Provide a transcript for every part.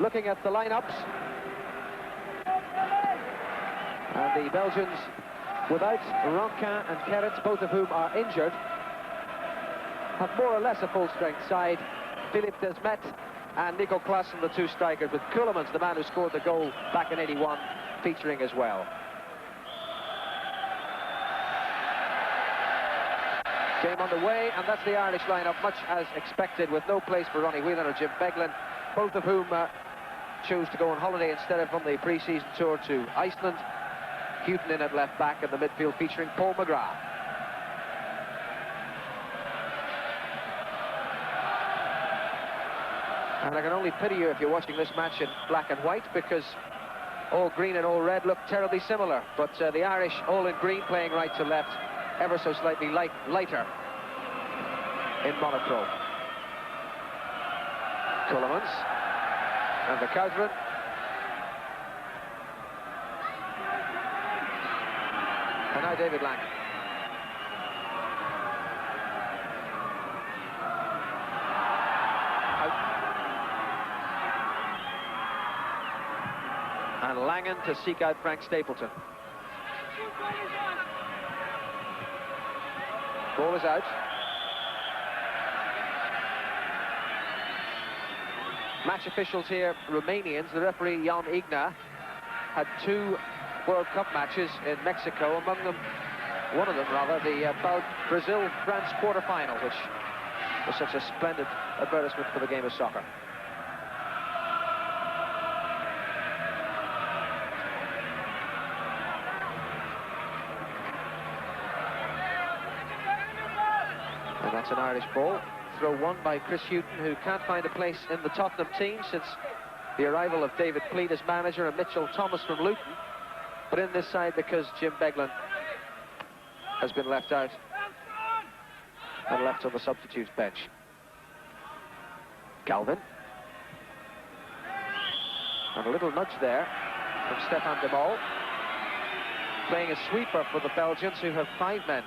looking at the lineups. And the Belgians, without Ronquin and Kerrit, both of whom are injured, have more or less a full-strength side. Philippe Desmet and Nico Klaassen, the two strikers, with Keulemans, the man who scored the goal back in '81, featuring as well. Game underway, and that's the Irish lineup, much as expected, with no place for Ronnie Whelan or Jim Beglin, both of whom chose to go on holiday instead of from the pre-season tour to Iceland. Houghton in at left back, in the midfield featuring Paul McGrath. And I can only pity you if you're watching this match in black and white, because all green and all red look terribly similar. But the Irish, all in green, playing right to left, ever so slightly lighter in monochrome. Keulemans and the Couthren. And now David Lang. And Langen to seek out Frank Stapleton. Ball is out. Match officials here, Romanians. The referee, Jan Igna, had 2 World Cup matches in Mexico, among them, one of them rather, the Brazil-France quarter-final, which was such a splendid advertisement for the game of soccer. And that's an Irish ball. Throw won by Chris Houghton, who can't find a place in the Tottenham team since the arrival of David Pleat as manager and Mitchell Thomas from Luton. But in this side because Jim Beglin has been left out and left on the substitutes bench. Galvin. And a little nudge there from Stefan de Mol. Playing a sweeper for the Belgians, who have 5 men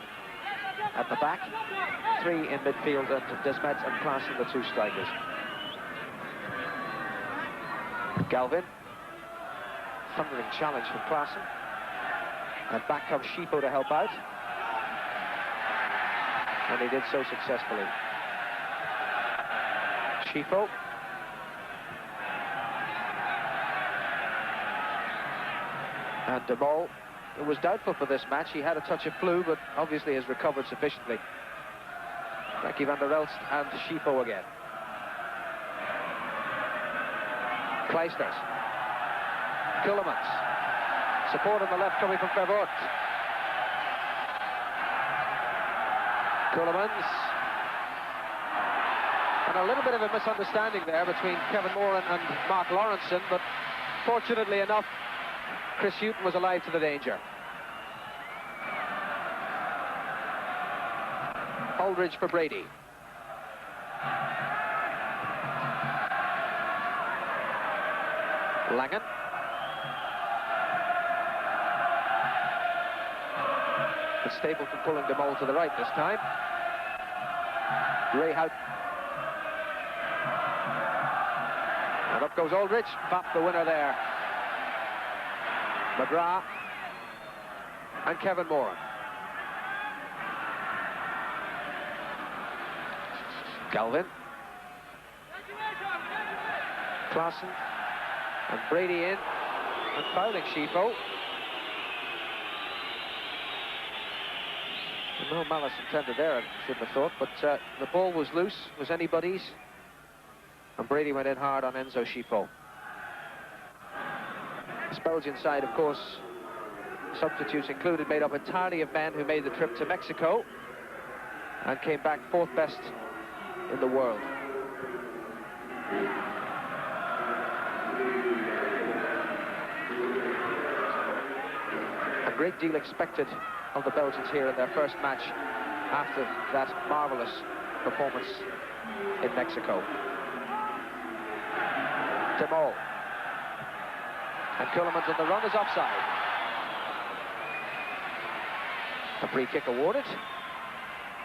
at the back, 3 in midfield, and Desmet and Klaassen, the 2 strikers. Galvin. Thundering challenge from Klaassen. And back comes Schifo to help out. And he did so successfully. Schifo. And de Mol, who was doubtful for this match. He had a touch of flu, but obviously has recovered sufficiently. Frankie van der Elst and Schifo again. Kleisters. Keulemans. Support on the left coming from Vervoort. Keulemans. And a little bit of a misunderstanding there between Kevin Moran and Mark Lawrenson, but fortunately enough, Chris Houghton was alive to the danger. Aldridge for Brady. Langen. And Stapleton pulling de Mol to the right this time. Ray Houghton. And up goes Aldridge. Pop the winner there. McGrath and Kevin Moran. Galvin. Klaassen and Brady in and fouling Schifo. No malice intended there, I shouldn't have thought, but the ball was loose, was anybody's, and Brady went in hard on Enzo Schifo. This Belgian side, of course, substitutes included, made up entirely of men who made the trip to Mexico and came back 4th best in the world. A great deal expected of the Belgians here in their first match after that marvelous performance in Mexico. De Mol. And Keulemans on the run is offside. A free kick awarded.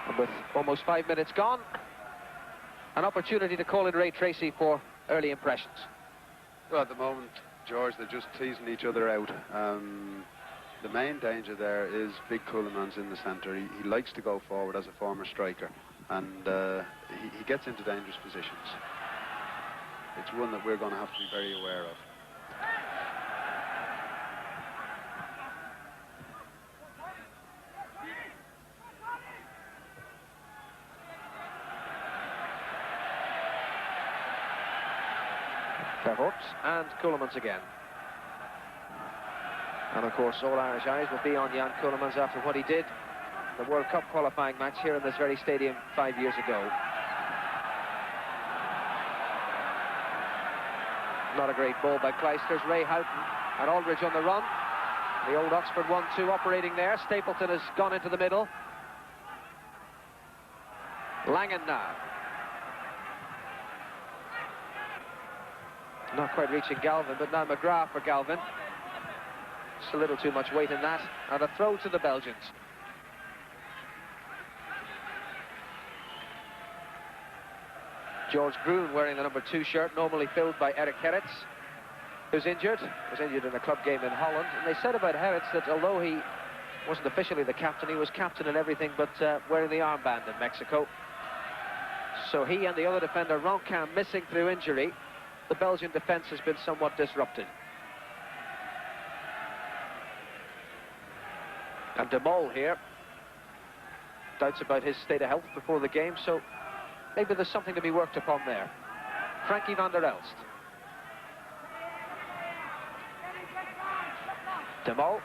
And with almost 5 minutes gone, an opportunity to call in Ray Tracy for early impressions. Well, at the moment, George, they're just teasing each other out. The main danger there is Big Cooleman's in the centre. He likes to go forward as a former striker, and he gets into dangerous positions. It's one that we're going to have to be very aware of. Verhorst and Coolemans again. And of course, all Irish eyes will be on Jan Coolemans after what he did in the World Cup qualifying match here in this very stadium 5 years ago. Not a great ball by Clijsters. Ray Houghton and Aldridge on the run. The old Oxford 1-2 operating there. Stapleton has gone into the middle. Langan now. Not quite reaching Galvin, but now McGrath for Galvin. Just a little too much weight in that. And a throw to the Belgians. George Groen wearing the number 2 shirt, normally filled by Eric Herrits, who's injured. Was injured in a club game in Holland. And they said about Herrits that although he wasn't officially the captain, he was captain in everything but wearing the armband in Mexico. So he and the other defender, Roncan, missing through injury. The Belgian defence has been somewhat disrupted. And De Mol here. Doubts about his state of health before the game, so maybe there's something to be worked upon there. Frankie van der Elst. De Mol.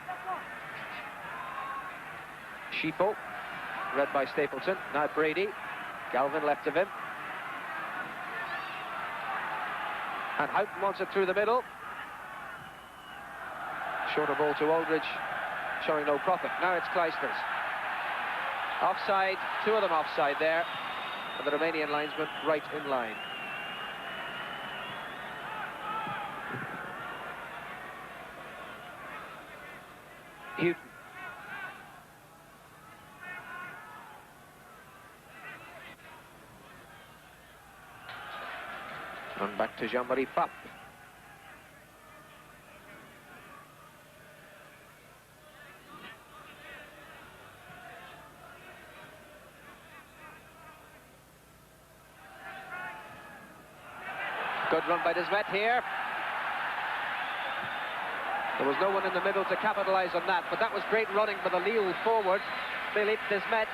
Schifo. Read by Stapleton. Now Brady. Galvin left of him. And Houghton wants it through the middle. Shorter ball to Aldridge, showing no profit. Now it's Clijsters. Offside, 2 of them offside there. And the Romanian linesman right in line. Houghton. And back to Jean-Marie Pape. Good run by Desmet here. There was no one in the middle to capitalise on that, but that was great running by the Lille forward, Philippe Desmet.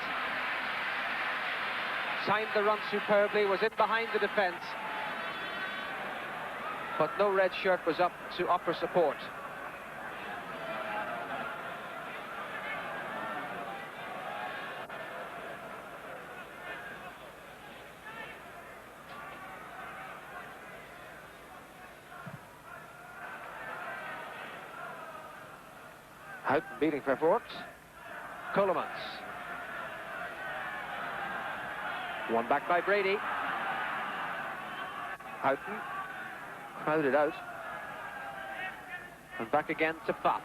Timed the run superbly, was in behind the defence. But no red shirt was up to offer support. Houghton beating Vervoort. Coolemans. One back by Brady. Houghton. Crowded out. And back again to Pape.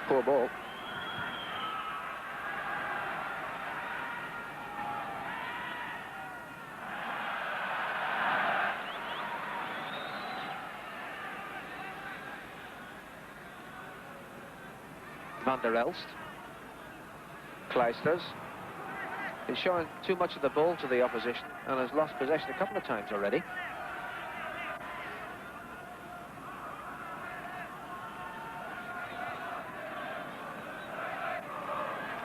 Poor ball. Van der Elst. Clijsters. He's showing too much of the ball to the opposition and has lost possession a couple of times already.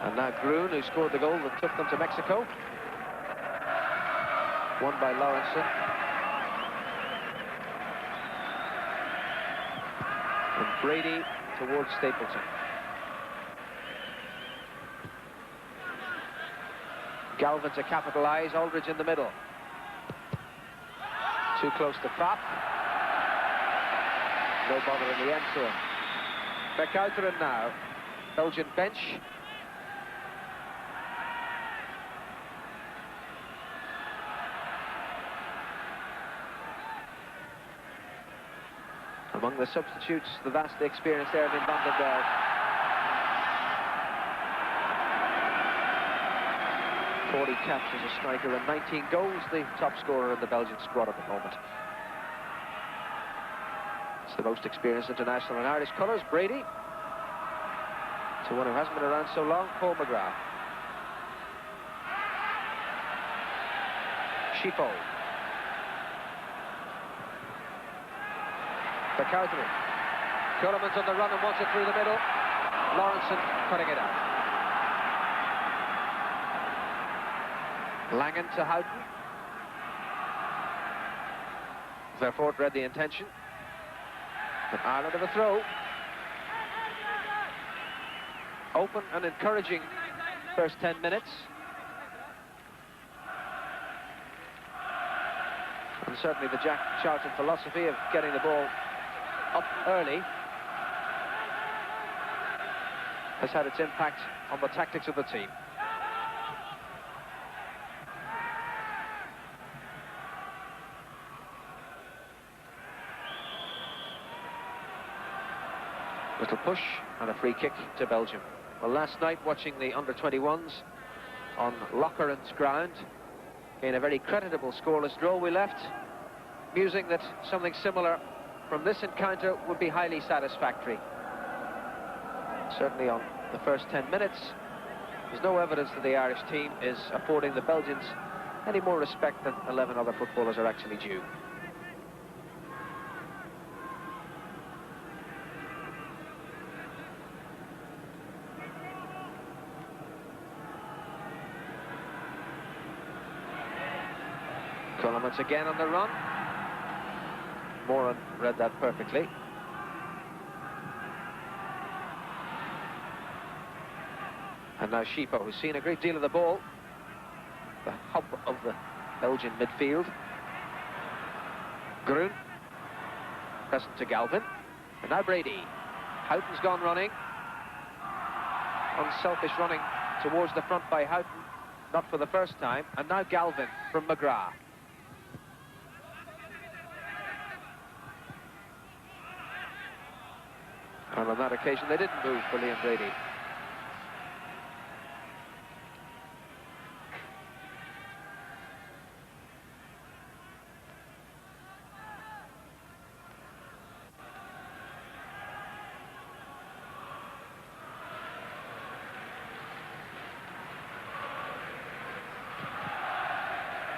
And now Groen, who scored the goal that took them to Mexico. Won by Lawrenson. And Brady towards Stapleton. Galvin to capitalise, Aldridge in the middle. Too close to Pape. No bother in the end to him. Verkuiteren now. Belgian bench. Among the substitutes, the vastly experienced Erwin van den Berg. 40 caps as a striker and 19 goals, the top scorer in the Belgian squad at the moment. It's the most experienced international in Irish colours, Brady. To one who hasn't been around so long, Paul McGrath. Shifo. For Cowdery. Culliman's on the run and wants it through the middle. Lawrenson cutting it out. Langan to Houghton. Verfort read the intention. But Ireland have a throw. Open and encouraging first 10 minutes. And certainly the Jack Charlton philosophy of getting the ball up early has had its impact on the tactics of the team. Little push and a free kick to Belgium. Well, last night, watching the under-21s on Locheran's ground, in a very creditable scoreless draw, we left musing that something similar from this encounter would be highly satisfactory. Certainly on the first 10 minutes, there's no evidence that the Irish team is affording the Belgians any more respect than 11 other footballers are actually due. Once again on the run. Moran read that perfectly. And now Shifo, who's seen a great deal of the ball. The hub of the Belgian midfield. Groen. Present to Galvin. And now Brady. Houghton's gone running. Unselfish running towards the front by Houghton. Not for the first time. And now Galvin from McGrath. And on that occasion, they didn't move for Liam Brady.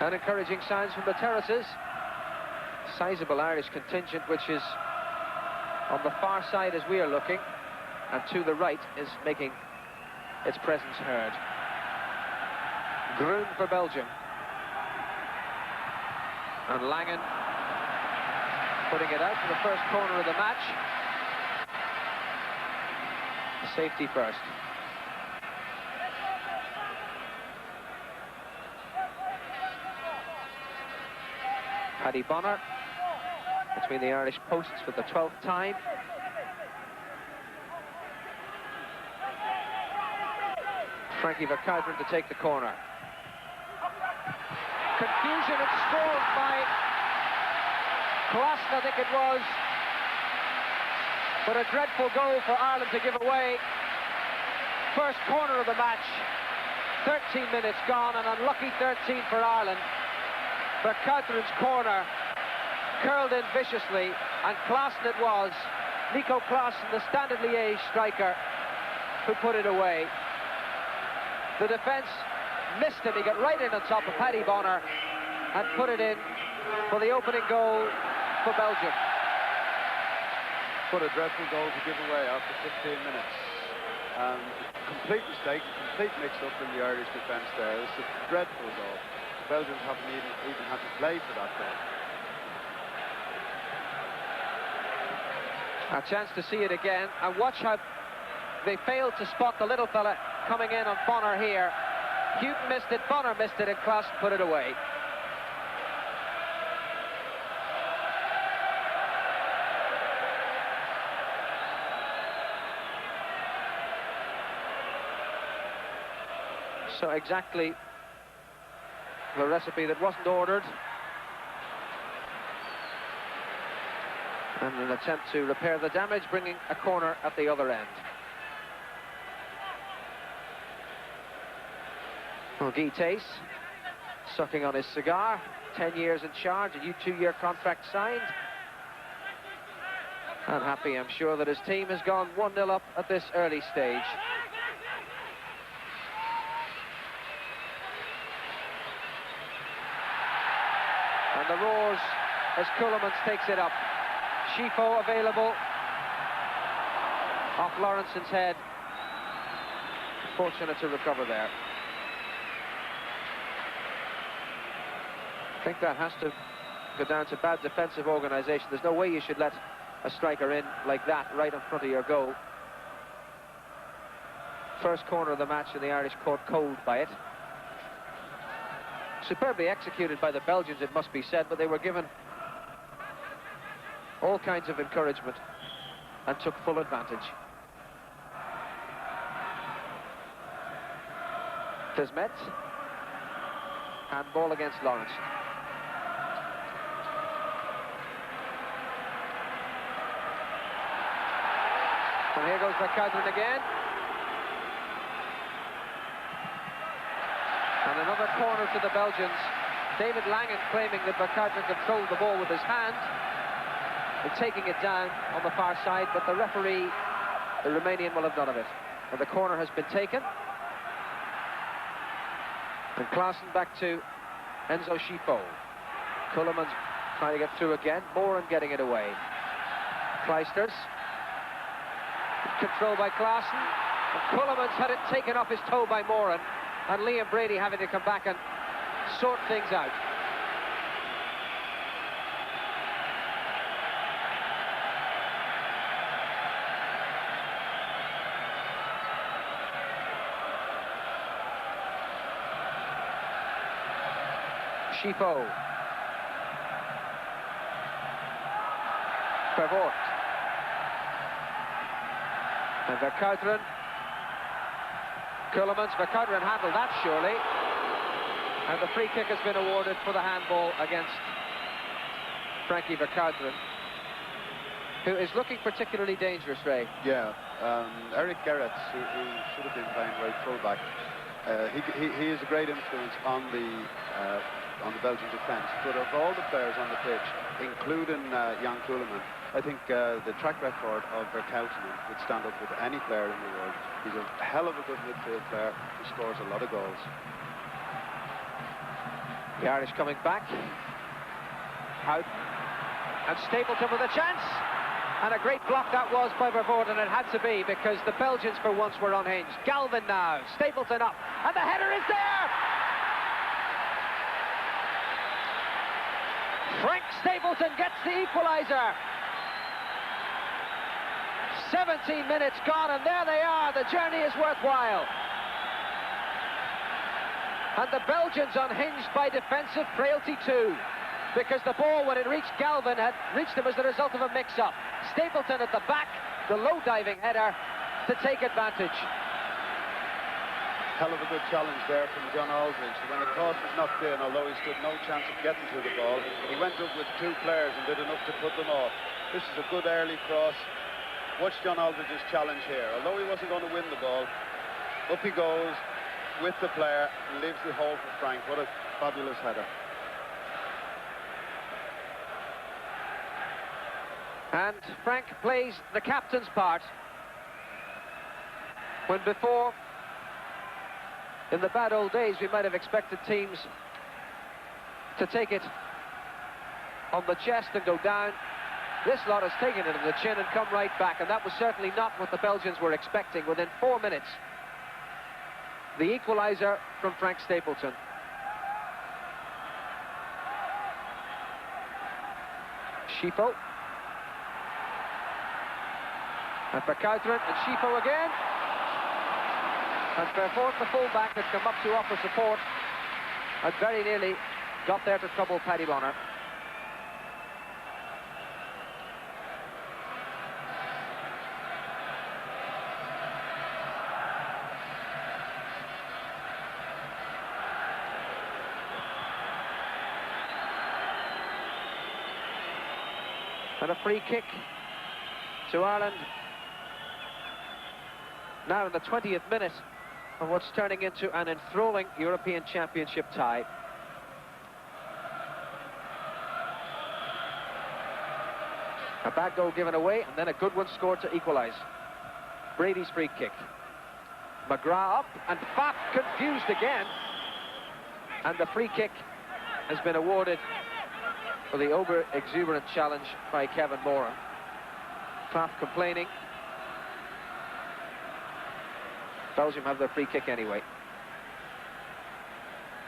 And encouraging signs from the terraces. Sizable Irish contingent, which is on the far side as we are looking, and to the right is making its presence heard. Groen for Belgium. And Langan putting it out for the first corner of the match. Safety first. Paddy Bonner between the Irish posts for the 12th time. Frankie Verkuijten to take the corner. Confusion and scored by Klassen, I think it was. But a dreadful goal for Ireland to give away. First corner of the match. 13 minutes gone, an unlucky 13 for Ireland. Verkuijten's corner curled in viciously, and Klassen it was. Nico Klassen, the Standard Liège striker, who put it away. The defence missed him. He got right in on top of Paddy Bonner and put it in for the opening goal for Belgium. What a dreadful goal to give away after 15 minutes. Complete mistake, complete mix-up in the Irish defence there. It's a dreadful goal. The Belgians haven't even had to play for that goal. A chance to see it again, and watch how they failed to spot the little fella coming in on Bonner here. Houghton missed it, Bonner missed it, and Klassen put it away. So exactly the recipe that wasn't ordered. And an attempt to repair the damage, bringing a corner at the other end. Well, Guy Tace, sucking on his cigar, 10 years in charge, a 2-year contract signed. And happy, I'm sure, that his team has gone 1-0 up at this early stage. And the roars as Ceulemans takes it up. Schifo available. Off Lawrenson's head. Fortunate to recover there. I think that has to go down to bad defensive organisation. There's no way you should let a striker in like that right in front of your goal. First corner of the match, and the Irish caught cold by it. Superbly executed by the Belgians, it must be said, but they were given all kinds of encouragement and took full advantage. Desmet. Handball against Lawrence. And here goes Vercauteren again. And another corner to the Belgians. David Langen claiming that Vercauteren controlled the ball with his hand and taking it down on the far side, but the referee, the Romanian, will have none of it. And the corner has been taken. And Klaassen back to Enzo Schifo. Ceulemans trying to get through again. Moran getting it away. Kleisters. Control by Klaassen. And Ceulemans had it taken off his toe by Moran. And Liam Brady having to come back and sort things out. Schifo. Vervoort. And Vercauteren. Ceulemans. Vercauteren handled that surely. And the free kick has been awarded for the handball against Frankie Vercauteren, who is looking particularly dangerous, Ray. Yeah, Eric Gerrits, who should have been playing right full-back, he is a great influence on the Belgian defence. But of all the players on the pitch, including Jan Ceulemans, I think the track record of Vercauteren would stand up with any player in the world. He's a hell of a good midfield player who scores a lot of goals. The Irish coming back. Out. And Stapleton with a chance. And a great block that was by Vervoort, and it had to be because the Belgians for once were unhinged. Galvin now. Stapleton up. And the header is there! Frank Stapleton gets the equaliser. 17 minutes gone, and there they are. The journey is worthwhile. And the Belgians unhinged by defensive frailty too, because the ball, when it reached Galvin, had reached him as the result of a mix-up. Stapleton at the back, the low-diving header to take advantage. Hell of a good challenge there from John Aldridge. When the cross was knocked in, although he stood no chance of getting to the ball, he went up with two players and did enough to put them off. This is a good early cross. Watch John Aldridge's challenge here. Although he wasn't going to win the ball, up he goes with the player and leaves the hole for Frank. What a fabulous header. And Frank plays the captain's part, when before, in the bad old days, we might have expected teams to take it on the chest and go down. This lot has taken it on the chin and come right back, and that was certainly not what the Belgians were expecting. Within 4 minutes, the equaliser from Frank Stapleton. Schifo. And Vercauteren and Schifo again. And Vervoort, the full-back, had come up to offer support and very nearly got there to trouble Paddy Bonner. And a free kick to Ireland. Now in the 20th minute of what's turning into an enthralling European Championship tie. A bad goal given away, and then a good one scored to equalise. Brady's free kick. McGrath up, and Pfaff confused again. And the free kick has been awarded for the over-exuberant challenge by Kevin Moran. Pfaff complaining. Belgium have their free kick anyway.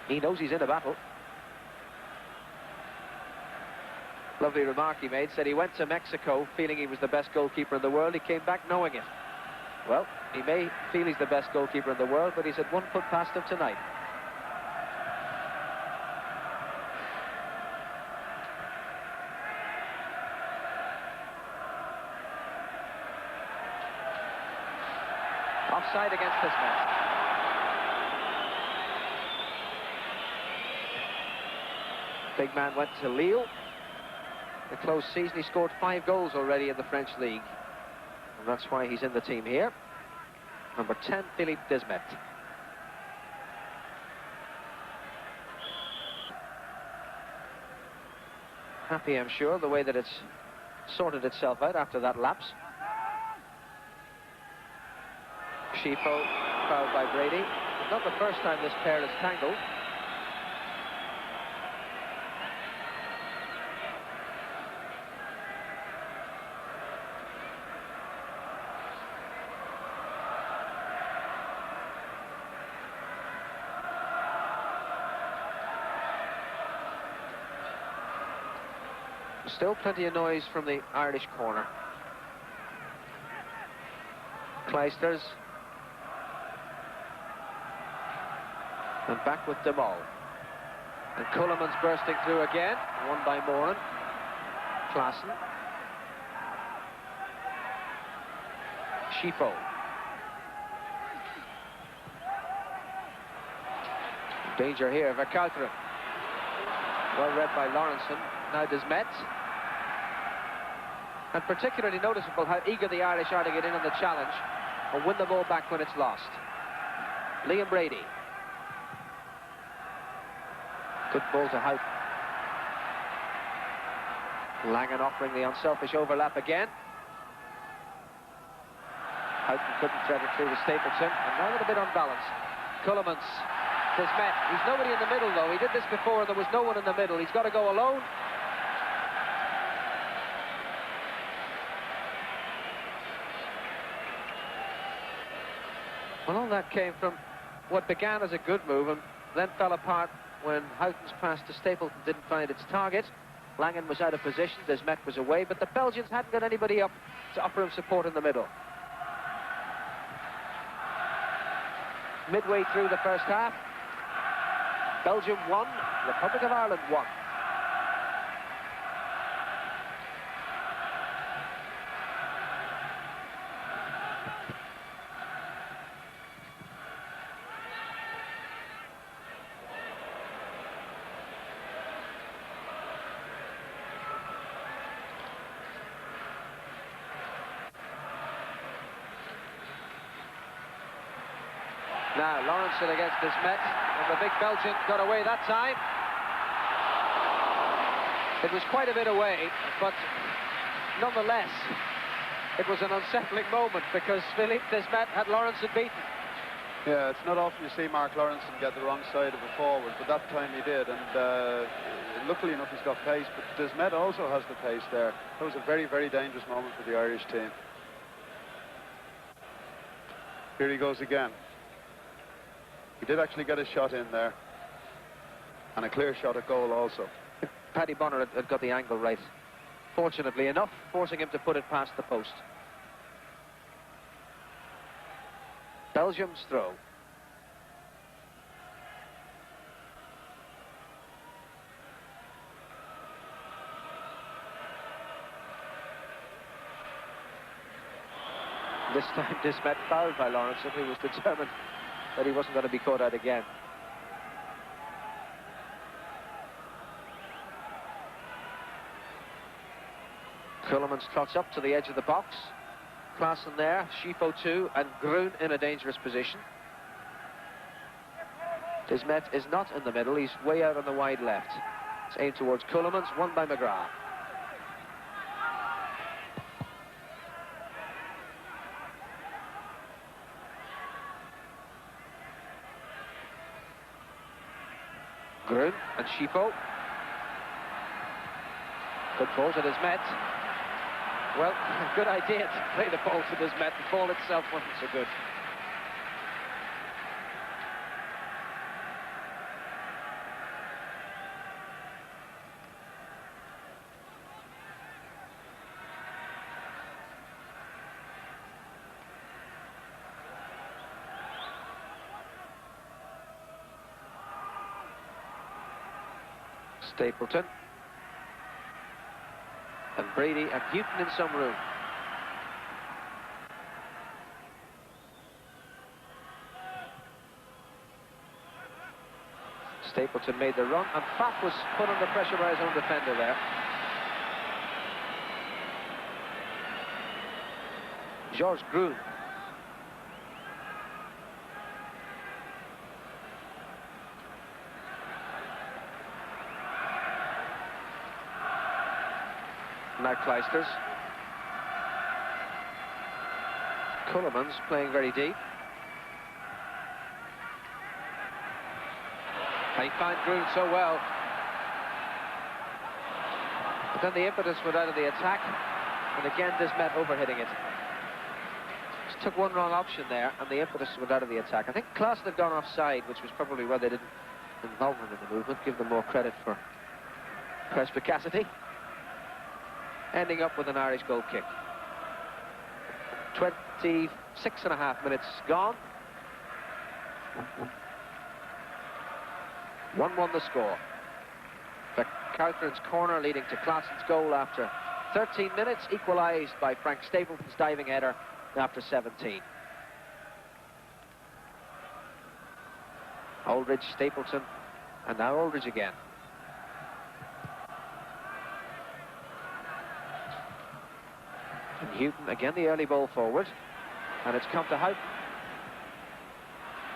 He knows he's in a battle. Lovely remark he made. Said he went to Mexico feeling he was the best goalkeeper in the world. He came back knowing it. Well, he may feel he's the best goalkeeper in the world, but he's at 1 foot past him tonight. Offside against this man. Big man went to Lille. The close season, he scored 5 goals already in the French league. And that's why he's in the team here. Number 10, Philippe Desmet. Happy, I'm sure, the way that it's sorted itself out after that lapse. Schifo fouled by Brady. It's not the first time this pair has tangled. Still plenty of noise from the Irish corner. Kleisters. And back with Demol. And Culliman's bursting through again. Won by Moran. Klaassen. Schifo. Danger here, Verkauteren. Well read by Lawrenson. Now Desmet. And particularly noticeable how eager the Irish are to get in on the challenge and win the ball back when it's lost. Liam Brady. Good ball to Houghton. Langen offering the unselfish overlap again. Houghton couldn't thread it through to Stapleton, and now a little bit unbalanced. Cullimans. Desmet. He's nobody in the middle, though. He did this before, and there was no one in the middle. He's got to go alone. Well, all that came from what began as a good move and then fell apart when Houghton's pass to Stapleton didn't find its target. Langen was out of position, Desmet was away, but the Belgians hadn't got anybody up to offer him support in the middle. Midway through the first half, Belgium 1, Republic of Ireland 1. Now, Lawrenson against Desmet, and the big Belgian got away that time. It was quite a bit away, but nonetheless, it was an unsettling moment because Philippe Desmet had Lawrenson beaten. Yeah, it's not often you see Mark Lawrenson get the wrong side of a forward, but that time he did, and luckily enough he's got pace, but Desmet also has the pace there. That was a very, very dangerous moment for the Irish team. Here he goes again. He did actually get a shot in there, and a clear shot at goal also. Paddy Bonner had got the angle right, fortunately enough, forcing him to put it past the post. Belgium's throw. This time Desmet fouled by Lawrenson, who was determined that he wasn't going to be caught out again. Cullimans trots up to the edge of the box. Klaassen there, Schifo too, and Groen in a dangerous position. Desmet is not in the middle, he's way out on the wide left. It's aimed towards Ceulemans, won by McGrath. Grun and Schifo. Good ball to Desmet. Well, good idea to play the ball to Desmet. The ball itself wasn't so good. Stapleton. And Brady and Houghton in some room. Stapleton made the run, and Pfaff was put under pressure by his own defender there. Georges Grun. Now Kleisters. Ceulemans playing very deep. They find Grun so well. But then the impetus went out of the attack, and again Desmet overhitting it. Just took one wrong option there, and the impetus went out of the attack. I think Klaassen had gone offside, which was probably why they didn't involve him in the movement. Give them more credit for perspicacity. Ending up with an Irish goal kick. 26.5 minutes gone. 1-1 the score. Catherine's corner leading to Klaassen's goal after 13 minutes, equalised by Frank Stapleton's diving header after 17. Aldridge, Stapleton, and now Aldridge again. And Houghton again, the early ball forward, and it's come to Houghton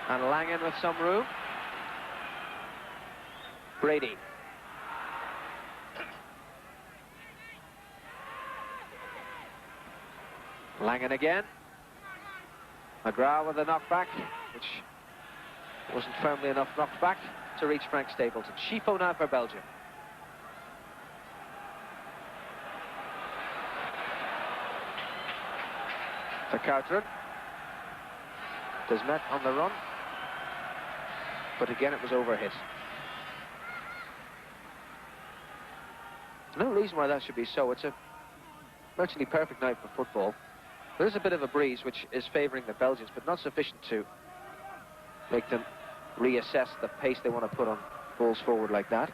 and Langen with some room. Brady. Langen again. McGrath with a knockback, which wasn't firmly enough knocked back to reach Frank Stapleton. Schifo now for Belgium. For Carteret. Desmet on the run, but again it was overhit. No reason why that should be so. It's a virtually perfect night for football. There's a bit of a breeze which is favouring the Belgians, but not sufficient to make them reassess the pace they want to put on balls forward like that.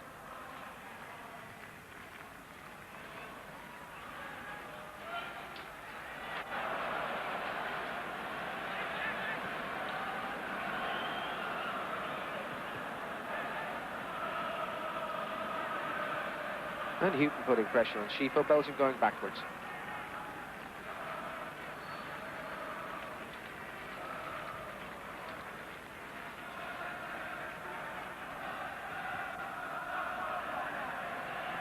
And Houghton putting pressure on Schifo. Belgium going backwards.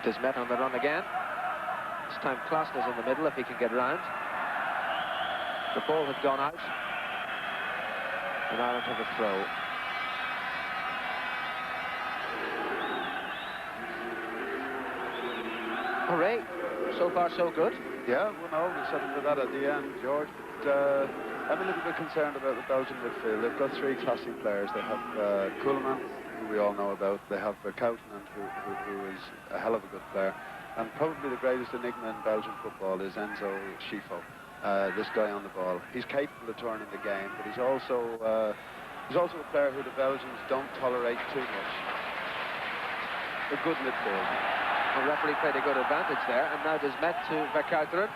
Desmet on the run again. This time Klaassen is in the middle if he can get round. The ball had gone out. And Ireland have a throw. Hooray. So far so good. Yeah, well, no, we settled for that at the end, George. But I'm a little bit concerned about the Belgian midfield. They've got three classy players. They have Ceulemans, who we all know about. They have Verkoutenen, who is a hell of a good player. And probably the greatest enigma in Belgian football is Enzo Schifo, this guy on the ball. He's capable of turning the game, but he's also a player who the Belgians don't tolerate too much. A good midfield. The referee played a good advantage there, and now Desmet to Verkoutenen.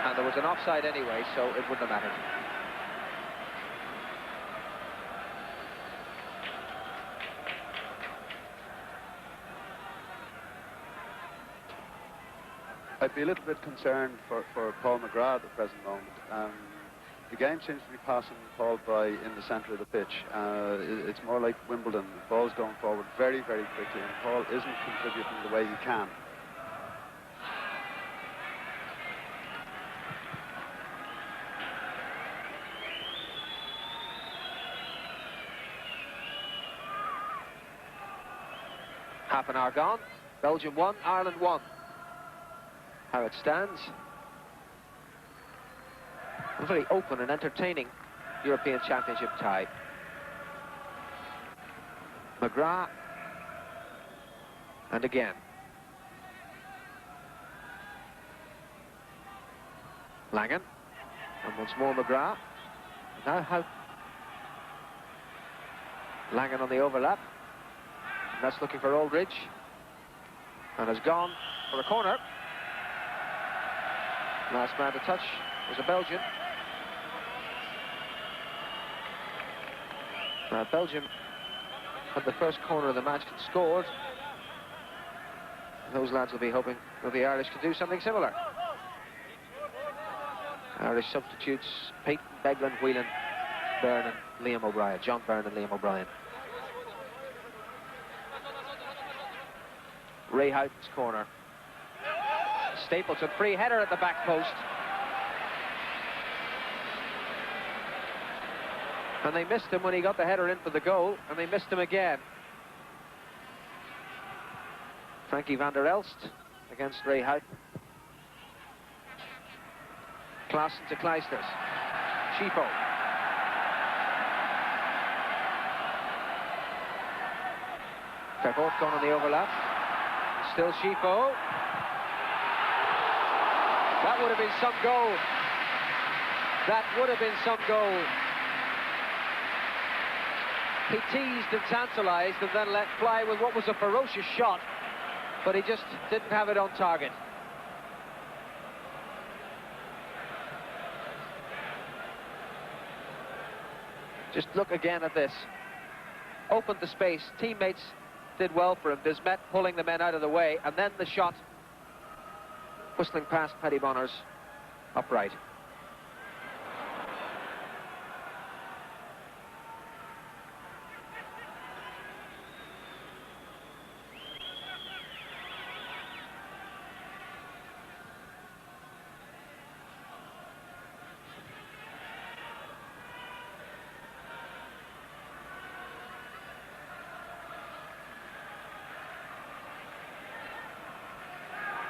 And there was an offside anyway, so it wouldn't have mattered. I'd be a little bit concerned for Paul McGrath at the present moment. the game seems to be passing Paul by in the centre of the pitch. It's more like Wimbledon. The ball's going forward very, very quickly, and Paul isn't contributing the way he can. Half an hour gone. Belgium 1, Ireland 1. How it stands. A very open and entertaining European Championship tie. McGrath. And again. Langen. And once more McGrath. Now how? Langen on the overlap. And that's looking for Aldridge. And has gone for a corner. Last man to touch was a Belgian. Belgium had the first corner of the match and scored. Those lads will be hoping that the Irish can do something similar. Irish substitutes: Peyton, Beglin, Whelan, Byrne and Liam O'Brien. John Byrne and Liam O'Brien. Ray Houghton's corner. Stapleton, free header at the back post. And they missed him when he got the header in for the goal, and they missed him again. Frankie van der Elst against Ray Houghton. Klaassen to Kleisters. Schifo. Vervoort gone on the overlap. Still Schifo. That would have been some goal. That would have been some goal. He teased and tantalized and then let fly with what was a ferocious shot, but he just didn't have it on target. Just look again at this. Opened the space. Teammates did well for him. Desmet pulling the men out of the way, and then the shot whistling past Paddy Bonner's upright.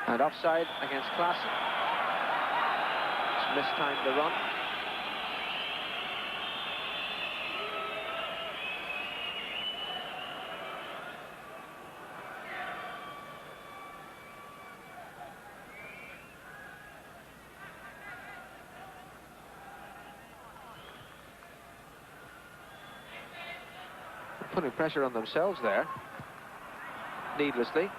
And offside against Klaassen. Just mistimed the run. They're putting pressure on themselves there, needlessly.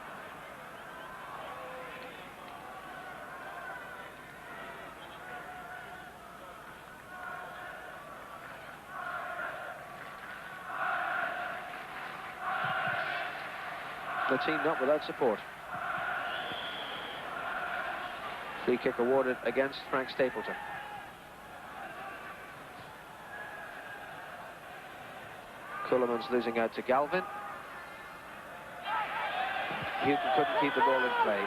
The team not without support. Free kick awarded against Frank Stapleton. Culliman's losing out to Galvin. Houghton couldn't keep the ball in play.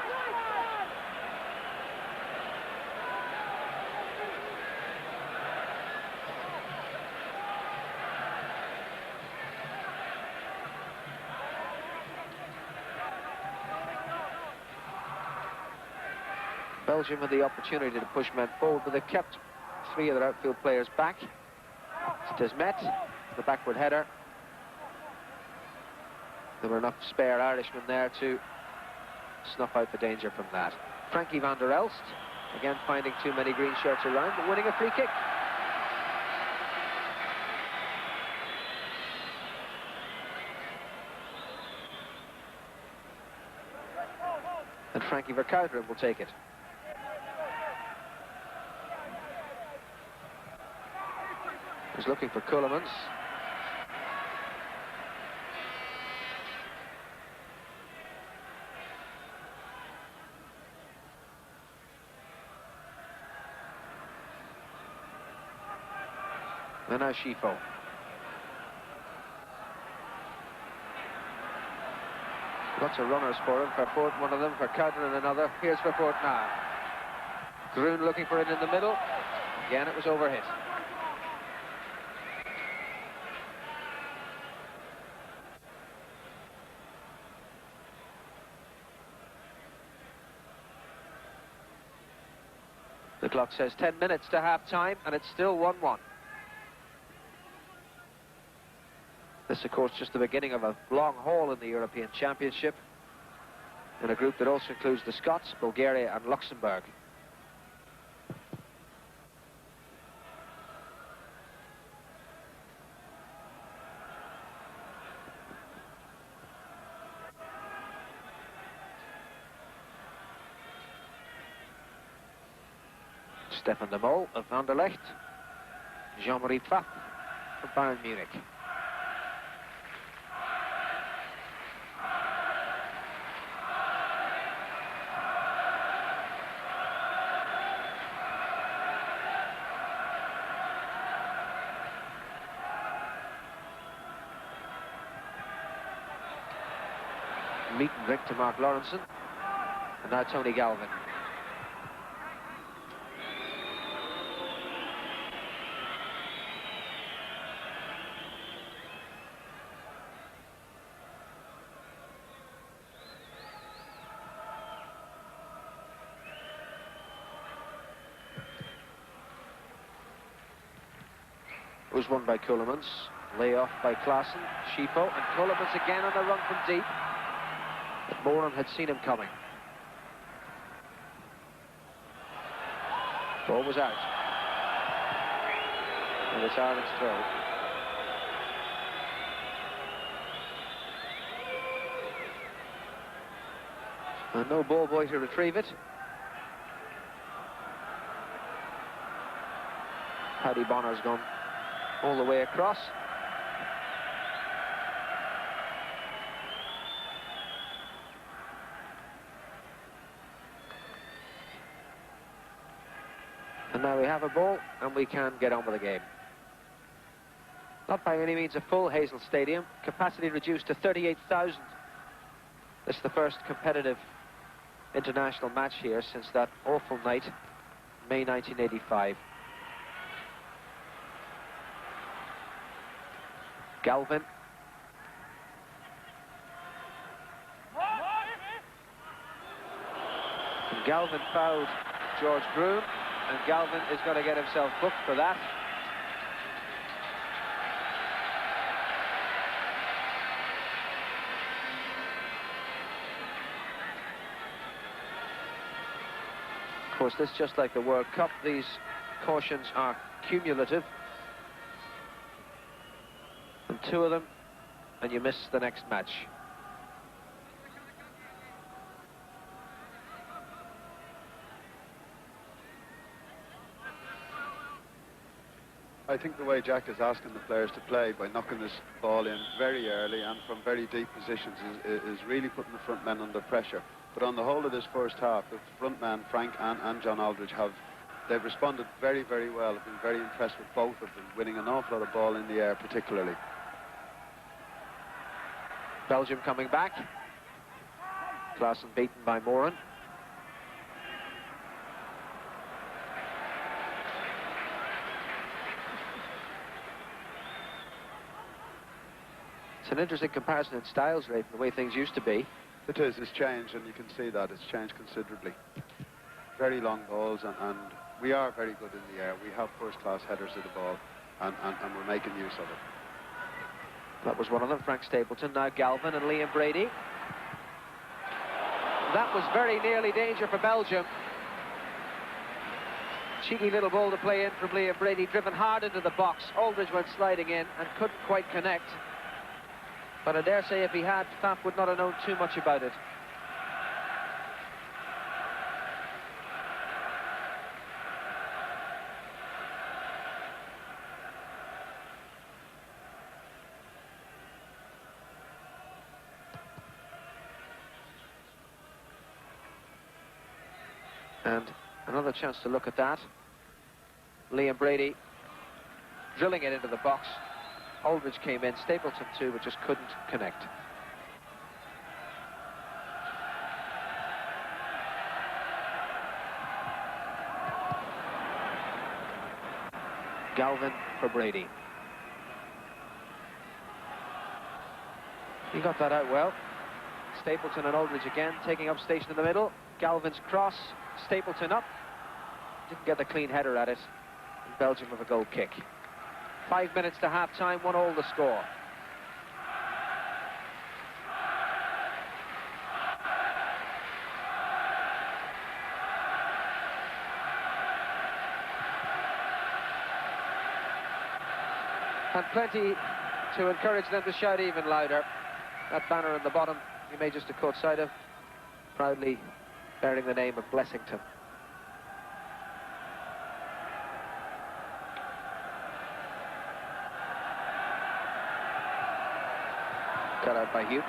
Belgium had the opportunity to push men forward, but they kept three of their outfield players back. It's Desmet, the backward header. There were enough spare Irishmen there to snuff out the danger from that. Frankie van der Elst, again finding too many green shirts around, but winning a free kick. And Frankie Verkouteren will take it. He's looking for Cullimans. And now Schifo. Lots of runners for him. Vervoort, one of them. Verkuijden, another. Here's Vervoort now. Groen looking for it in the middle. Again, it was overhit. The clock says 10 minutes to half-time, and it's still 1-1. This, of course, just the beginning of a long haul in the European Championship, in a group that also includes the Scots, Bulgaria and Luxembourg. Stefan de Mol of Anderlecht. Jean-Marie Pfaff of Bayern Munich. Meet and drink to Mark Lawrenson. And now Tony Galvin. Was won by Keulemans. Layoff by Klaassen. Schifo. And Keulemans again on the run from deep. But Moran had seen him coming. Ball was out. And it's Ireland's throw. And no ball boy to retrieve it. Paddy Bonner's gone all the way across. And now we have a ball, and we can get on with the game. Not by any means a full Hazel Stadium. Capacity reduced to 38,000. This is the first competitive international match here since that awful night, May 1985. Galvin. And Galvin fouled George Groom, and Galvin is going to get himself booked for that. Of course, this is just like the World Cup. These cautions are cumulative. And 2 of them, and you miss the next match. I think the way Jack is asking the players to play by knocking this ball in very early and from very deep positions is really putting the front men under pressure. But on the whole of this first half, the front man, Frank and John Aldridge, they've responded very, very well. I've been very impressed with both of them, winning an awful lot of ball in the air particularly. Belgium coming back. Klaassen beaten by Moran. It's an interesting comparison in styles, Ray, from the way things used to be. It is. It's changed, and you can see that. It's changed considerably. Very long balls, and we are very good in the air. We have first-class headers of the ball, and we're making use of it. That was one of them, Frank Stapleton. Now Galvin and Liam Brady. That was very nearly danger for Belgium. Cheeky little ball to play in from Liam Brady, driven hard into the box. Aldridge went sliding in and couldn't quite connect. But I dare say if he had, Pfaff would not have known too much about it. And another chance to look at that. Liam Brady drilling it into the box. Aldridge came in, Stapleton too, but just couldn't connect. Galvin for Brady. He got that out well. Stapleton and Aldridge again, taking up station in the middle. Galvin's cross, Stapleton up. Didn't get the clean header at it. And Belgium with a goal kick. 5 minutes to half-time, 1-1 the score. And plenty to encourage them to shout even louder. That banner in the bottom, you may just have caught sight of, proudly bearing the name of Blessington. Cut out by Houghton.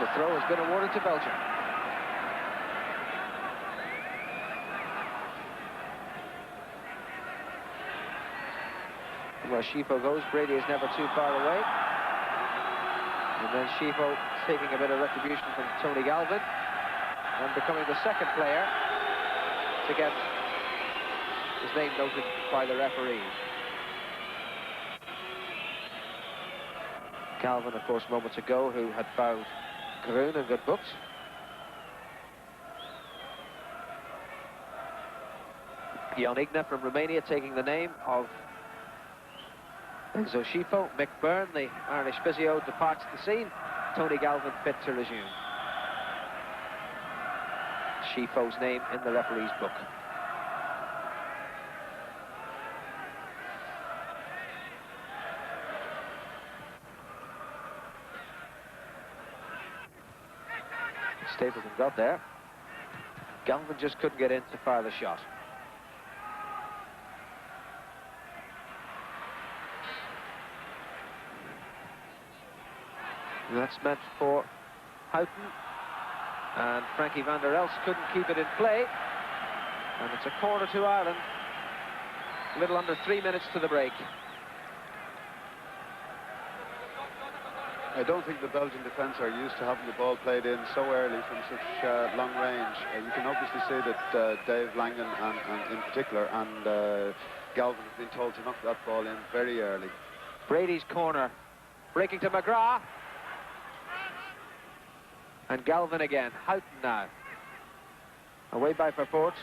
The throw has been awarded to Belgium. Where Schifo goes, Brady is never too far away. And then Schifo taking a bit of retribution from Tony Galvin and becoming the second player to get his name noted by the referee. Galvin, of course, moments ago, who had fouled Groen and got booked. Jan Igna from Romania taking the name of Enzo Schifo. Mick Byrne, the Irish physio, departs the scene. Tony Galvin fit to resume. Schifo's name in the referee's book. Stapleton got there. Galvin just couldn't get in to fire the shot. And that's meant for Houghton. And Frankie van der Elst couldn't keep it in play. And it's a corner to Ireland. A little under 3 minutes to the break. I don't think the Belgian defence are used to having the ball played in so early from such long range. You can obviously see that Dave Langan, and in particular, and Galvin have been told to knock that ball in very early. Brady's corner, breaking to McGrath. And Galvin again. Houghton now. Away by Vervoort.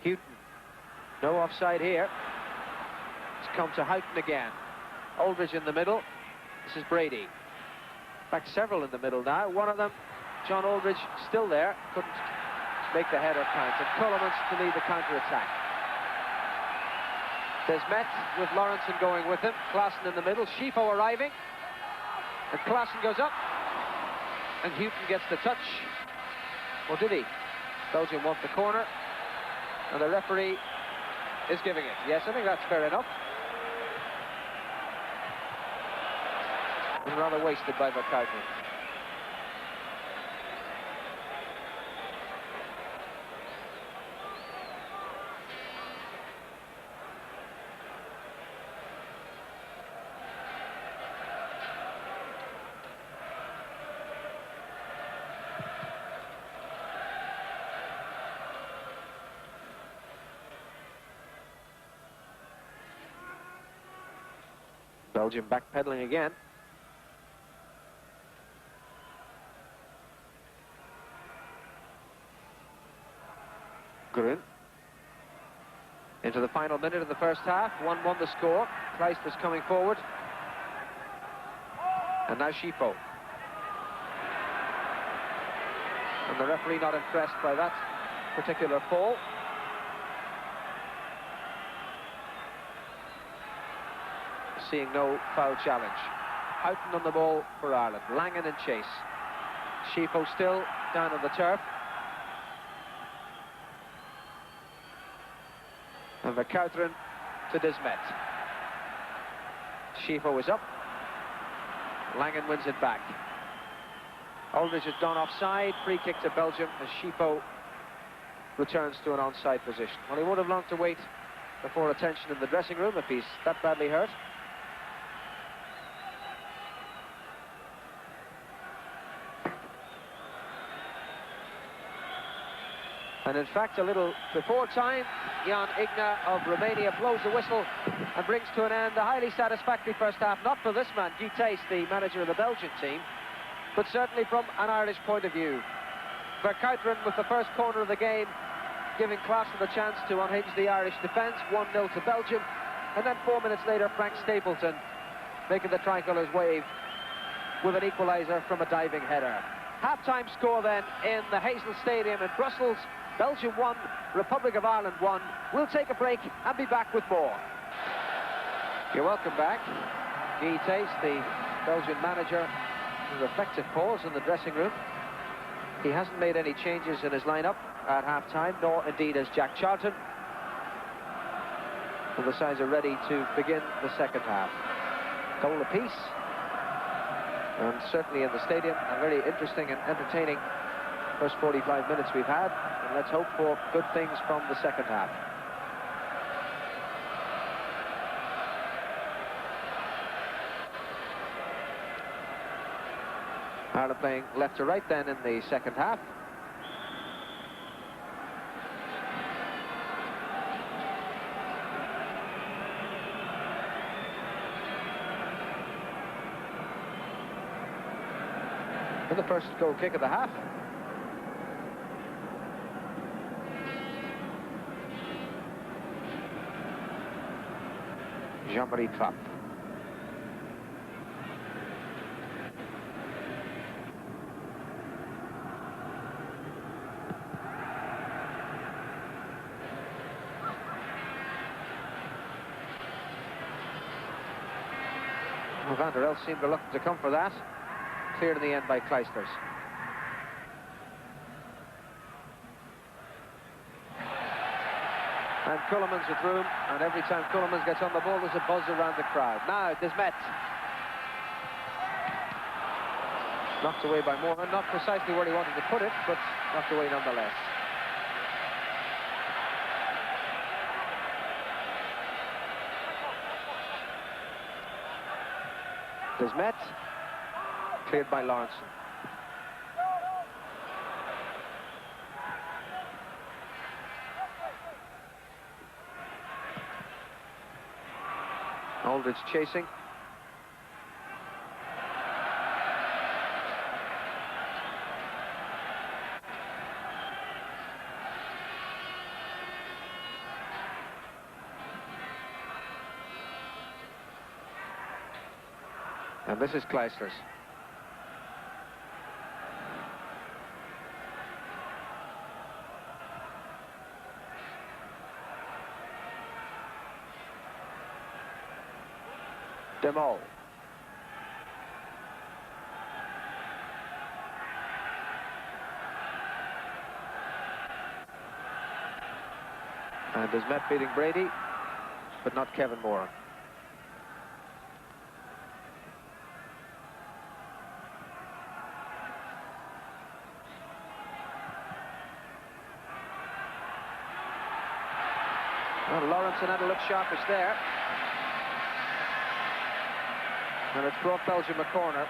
Houghton. No offside here. It's come to Houghton again. Aldridge in the middle. This is Brady. In fact, several in the middle now. One of them, John Aldridge, still there. Couldn't make the header count. And Cullimans to lead the counter-attack. Desmet with Lawrenson going with him. Klaassen in the middle. Schifo arriving. And Klaassen goes up. And Houghton gets the touch. Or did he? Belgium want the corner. And the referee is giving it. Yes, I think that's fair enough. And rather wasted by Verkuijten. Belgium backpedaling again. Groen. Into the final minute of the first half. 1-1 the score. Kleist was coming forward. And now Schifo. And the referee not impressed by that particular fall. Seeing no foul challenge. Houghton on the ball for Ireland. Langan in chase. Schifo still down on the turf. And Verkuijten to Desmet. Schifo is up. Langan wins it back. Aldridge has gone offside. Free kick to Belgium as Schifo returns to an onside position. Well, he would have learned to wait before attention in the dressing room if he's that badly hurt. And in fact, a little before time, Jan Igna of Romania blows the whistle and brings to an end a highly satisfactory first half, not for this man, Guy Thys, the manager of the Belgian team, but certainly from an Irish point of view. Verkuiteren with the first corner of the game, giving Klaassen the chance to unhinge the Irish defence, 1-0 to Belgium, and then 4 minutes later, Frank Stapleton making the tricolours wave with an equaliser from a diving header. Half-time score then in the Hazel Stadium in Brussels. Belgium 1, Republic of Ireland 1. We'll take a break and be back with more. You're welcome back. Guy Thys, the Belgian manager, a reflective pause in the dressing room. He hasn't made any changes in his lineup at half-time, nor indeed has Jack Charlton. And the sides are ready to begin the second half. Goal apiece. And certainly in the stadium, a very interesting and entertaining first 45 minutes we've had. And let's hope for good things from the second half. Ireland playing left to right then in the second half. And the first goal kick of the half. Jean-Marie Trapp. Van der Elst seemed reluctant to come for that. Cleared in the end by Kleisters. And Kuhlmans with room, and every time Kuhlmans gets on the ball, there's a buzz around the crowd. Now, Desmet. Knocked away by Moorman, not precisely where he wanted to put it, but knocked away nonetheless. Desmet, cleared by Lawrence. Aldridge chasing. And this is Kleisters. Demol. And Desmet beating Brady, but not Kevin Moran. Well, Lawrence had to look sharpish there. And it's brought Belgium a corner.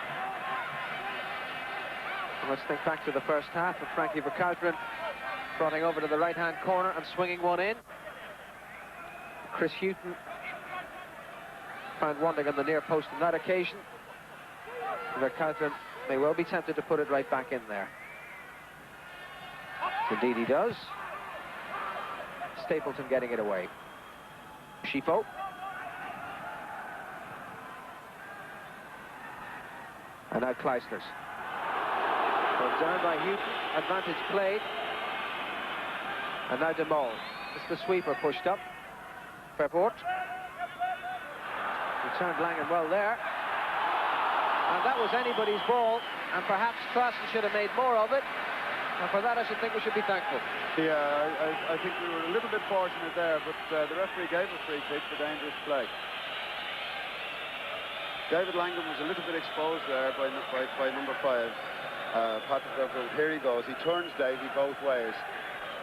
And let's think back to the first half of Frankie Verkuiteren trotting over to the right-hand corner and swinging one in. Chris Hughton found wanting on the near post on that occasion. Verkuiteren may well be tempted to put it right back in there. Indeed he does. Stapleton getting it away. Schifo. And now Kleisters. Brought down by Hughton. Advantage played. And now Demol. It's the sweeper pushed up. Vervoort. Returned Langen well there. And that was anybody's ball. And perhaps Klaassen should have made more of it. And for that, I should think we should be thankful. Yeah, I think we were a little bit fortunate there, but the referee gave a free kick for dangerous play. David Langen was a little bit exposed there by number 5. Here he goes. He turns Davey both ways.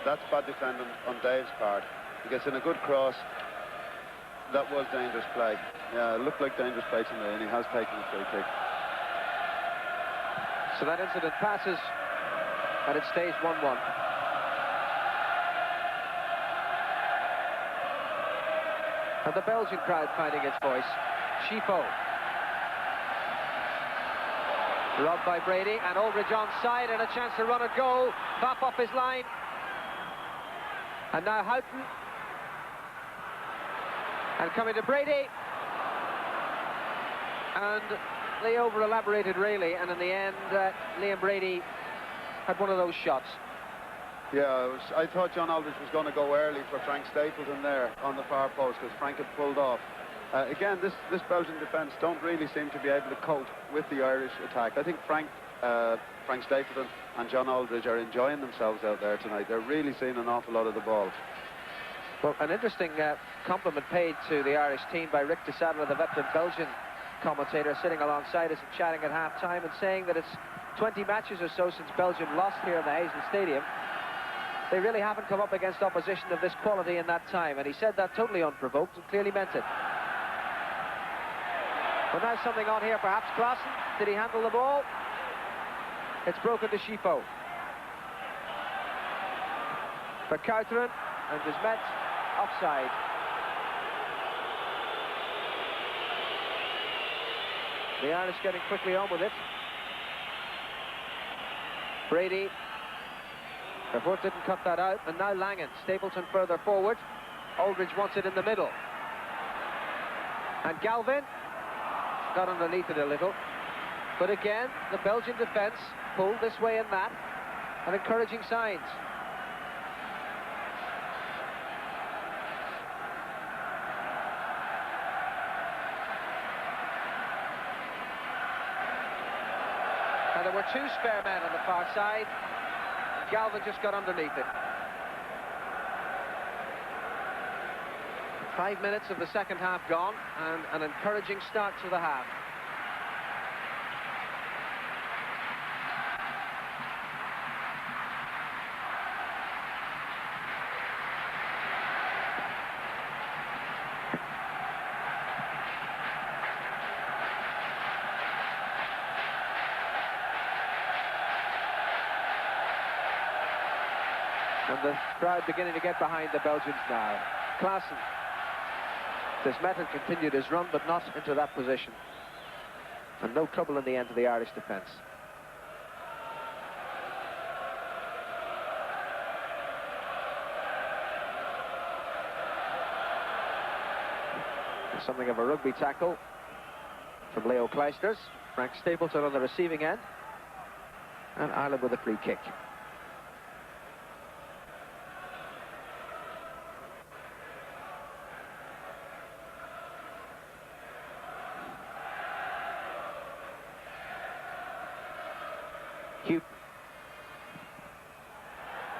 That's bad defending on Dave's part. He gets in a good cross. That was dangerous play. Yeah, it looked like dangerous play to me, and he has taken a free kick. So that incident passes, and it stays 1-1. And the Belgian crowd finding its voice. Schifo. Robbed by Brady, and Aldridge onside, and a chance to run a goal. Pop up his line. And now Houghton. And coming to Brady. And they over-elaborated really, and in the end, Liam Brady had one of those shots. Yeah, I thought John Aldridge was going to go early for Frank Stapleton there on the far post, because Frank had pulled off. Again, this Belgian defence don't really seem to be able to cope with the Irish attack. I think Frank Stapleton and John Aldridge are enjoying themselves out there tonight. They're really seeing an awful lot of the ball. Well, an interesting compliment paid to the Irish team by Rick de Sadler, the veteran Belgian commentator, sitting alongside us and chatting at half-time and saying that it's 20 matches or so since Belgium lost here in the Hazel Stadium. They really haven't come up against opposition of this quality in that time, and he said that totally unprovoked and clearly meant it. But now something on here, perhaps Klaassen. Did he handle the ball? It's broken to Schifo. Verkuiteren and Desmet offside. The Irish getting quickly on with it. Brady. Vervoort didn't cut that out, and now Langen. Stapleton further forward. Aldridge wants it in the middle. And Galvin got underneath it a little. But again, the Belgian defence pulled this way and that, and encouraging signs. And there were two spare men on the far side. Galvin just got underneath it. 5 minutes of the second half gone, and an encouraging start to the half. And the crowd beginning to get behind the Belgians now. Klaassen. Desmet had continued his run, but not into that position. And no trouble in the end to the Irish defence. Something of a rugby tackle from Leo Kleisters. Frank Stapleton on the receiving end. And Ireland with a free kick.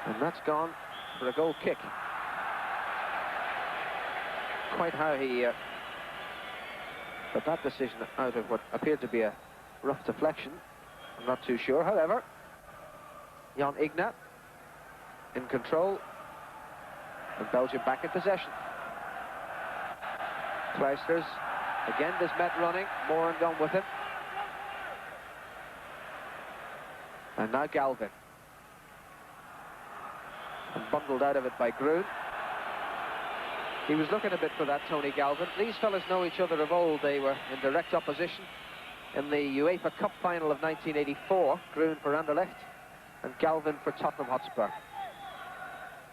And that's gone for a goal kick. Quite how he got that decision out of what appeared to be a rough deflection, I'm not too sure. However, Jan Igna in control, and Belgium back in possession. Kleisters, again Desmet running, Moran gone with him. And now Galvin. And bundled out of it by Groen. He was looking a bit for that, Tony Galvin. These fellas know each other of old. They were in direct opposition in the UEFA Cup final of 1984. Groen for Anderlecht and Galvin for Tottenham Hotspur.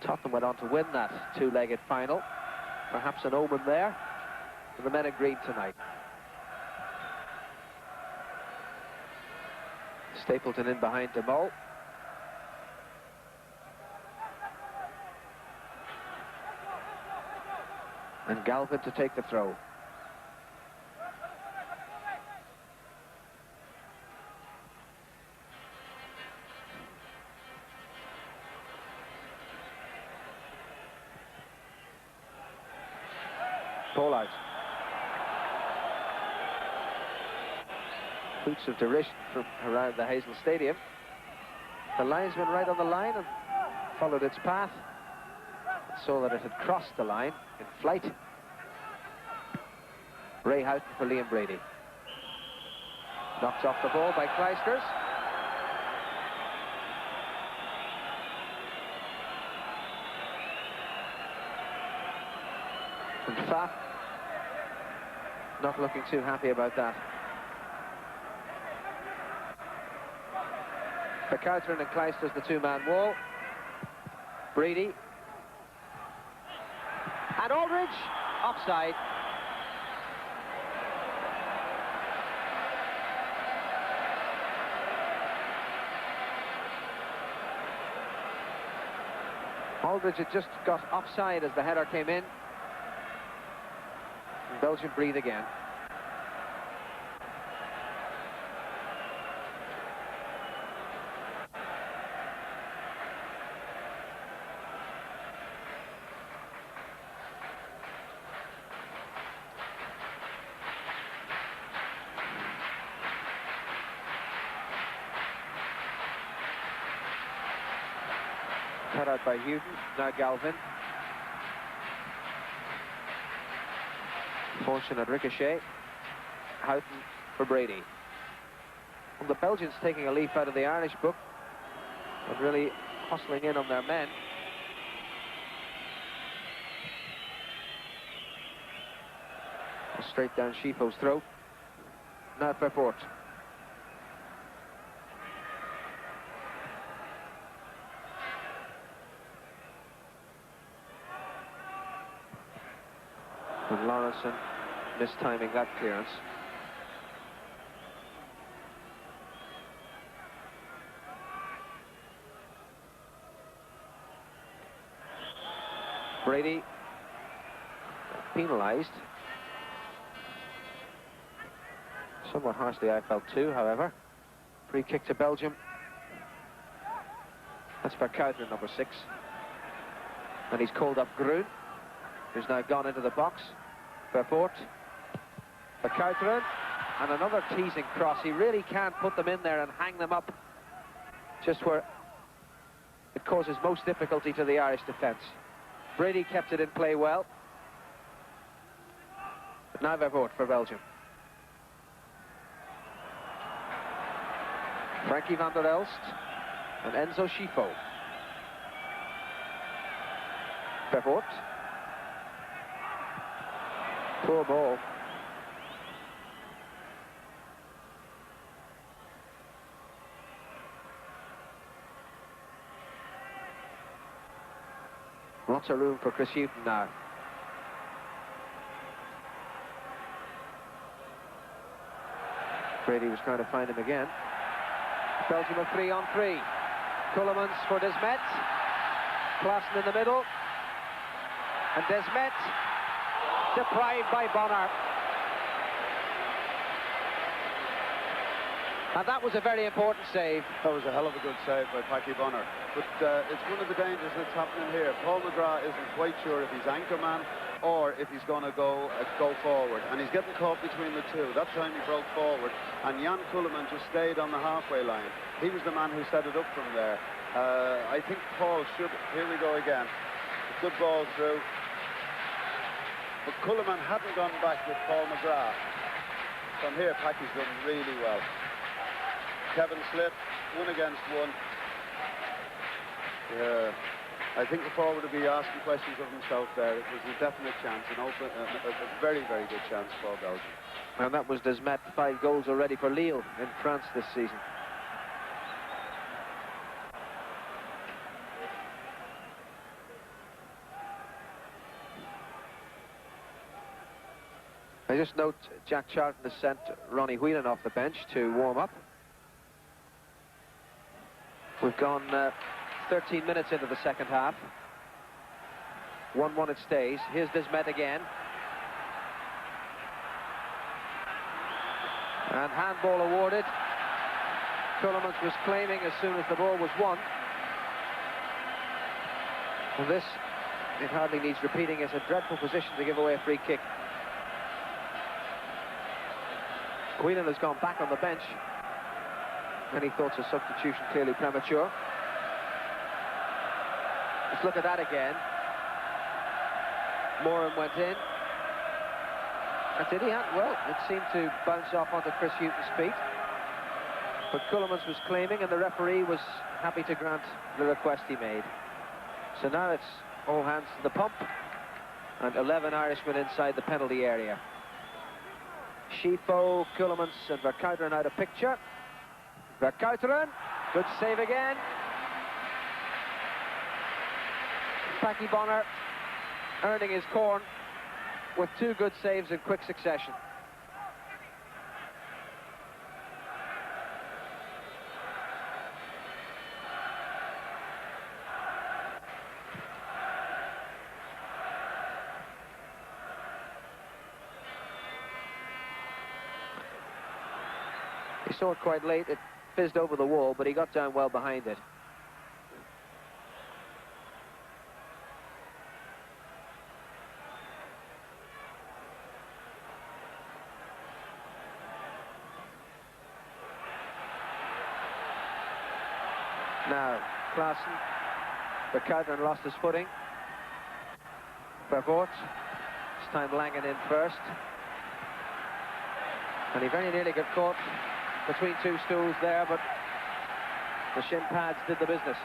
Tottenham went on to win that two-legged final. Perhaps an omen there for the men in green tonight. Stapleton in behind De Mol. And Galvin to take the throw. Ball out. Hoots of derision from around the Hazel Stadium. The linesman right on the line and followed its path. Saw that it had crossed the line in flight. Ray Houghton for Liam Brady. Knocked off the ball by Clijsters. And Pfaff not looking too happy about that. McCarthy and Clijsters, the two-man wall. Brady. And Aldridge, offside. Aldridge had just got offside as the header came in. And Belgium breathe again. Cut out by Houghton, now Galvin. Fortunate ricochet. Houghton for Brady. And the Belgians taking a leaf out of the Irish book and really hustling in on their men. Straight down Schifo's throat. Now Vervoort. And Lawrenson mistiming that clearance. Brady penalised. Somewhat harshly, I felt too, however. Free kick to Belgium. That's Verkuiteren, number 6. And he's called up Groen, who's now gone into the box. Vervoort. Verkuiteren. And another teasing cross. He really can't put them in there and hang them up just where it causes most difficulty to the Irish defence. Brady kept it in play well. But now Vervoort for Belgium. Frankie van der Elst and Enzo Schifo. Vervoort. Poor ball. Lots of room for Chris Houghton now. Brady was trying to find him again. Belgium a 3-on-3. Ceulemans for Desmet. Klaassen in the middle. And Desmet deprived by Bonner. And that was a very important save. That was a hell of a good save by Packy Bonner. But it's one of the dangers that's happening here. Paul McGrath isn't quite sure if he's anchorman or if he's going to go forward. And he's getting caught between the two. That time he broke forward. And Jan Ceulemans just stayed on the halfway line. He was the man who set it up from there. I think Paul should... Here we go again. A good ball through. But Ceulemans hadn't gone back with Paul McGrath. From here, Packy's done really well. Kevin Slip, 1 against 1. Yeah, I think the forward would be asking questions of himself there. It was a definite chance, a very, very good chance for Belgium. And that was Desmet, 5 goals already for Lille in France this season. I just note Jack Charlton has sent Ronnie Whelan off the bench to warm up. We've gone 13 minutes into the second half. 1-1 it stays. Here's Desmet again. And handball awarded. Ceulemans was claiming as soon as the ball was won. And this, it hardly needs repeating, is a dreadful position to give away a free kick. Whelan has gone back on the bench. Many thoughts of substitution clearly premature. Let's look at that again. Moran went in. And did he have? Well, it seemed to bounce off onto Chris Hughton's feet. But Ceulemans was claiming, and the referee was happy to grant the request he made. So now it's all hands to the pump, and 11 Irishmen inside the penalty area. Schifo, Ceulemans, and Verkouteren out of picture. Verkouteren, good save again. Paki Bonner earning his corn with 2 good saves in quick succession. He saw it quite late. It fizzed over the wall, but he got down well behind it. Now, Klaassen, Verkouteren lost his footing. Vervoort, this time Langen in first. And he very nearly got caught between 2 stools there, but the shin pads did the business.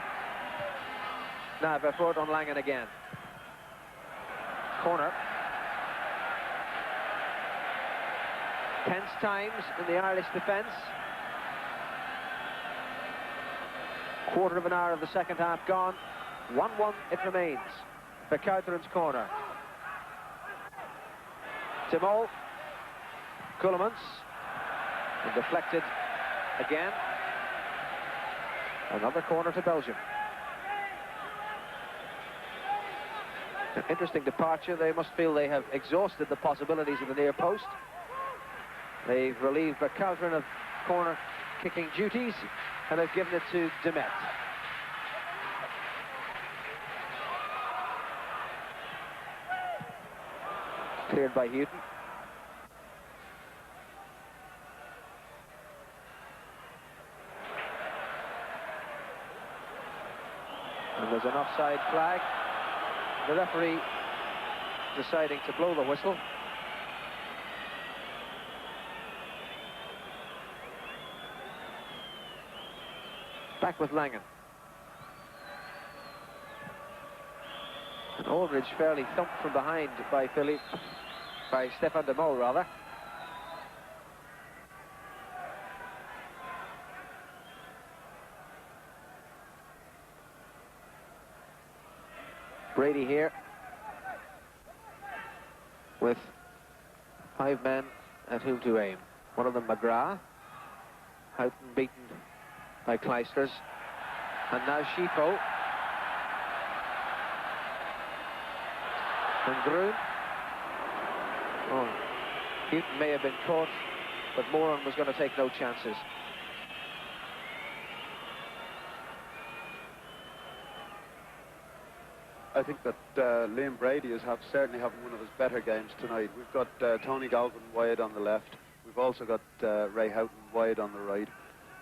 Now, Vervoort on Langen again. Corner. Tense times in the Irish defence. Quarter of an hour of the second half gone. 1-1 it remains. Verkouteren's corner. Timol. Ceulemans. And deflected again. Another corner to Belgium. An interesting departure. They must feel they have exhausted the possibilities of the near post. They've relieved Verkouteren of corner kicking duties and have given it to Demet. Cleared by Hughton. And there's an offside flag. The referee deciding to blow the whistle. Back with Langen. And Aldridge fairly thumped from behind by Stefan de Mol, rather. Brady here with 5 men at whom to aim. One of them McGrath. Houghton beaten by Kleisters. And now Schifo. And Groen. Oh, Hughton may have been caught, but Moran was going to take no chances. I think that Liam Brady is certainly having one of his better games tonight. We've got Tony Galvin wide on the left. We've also got Ray Houghton wide on the right.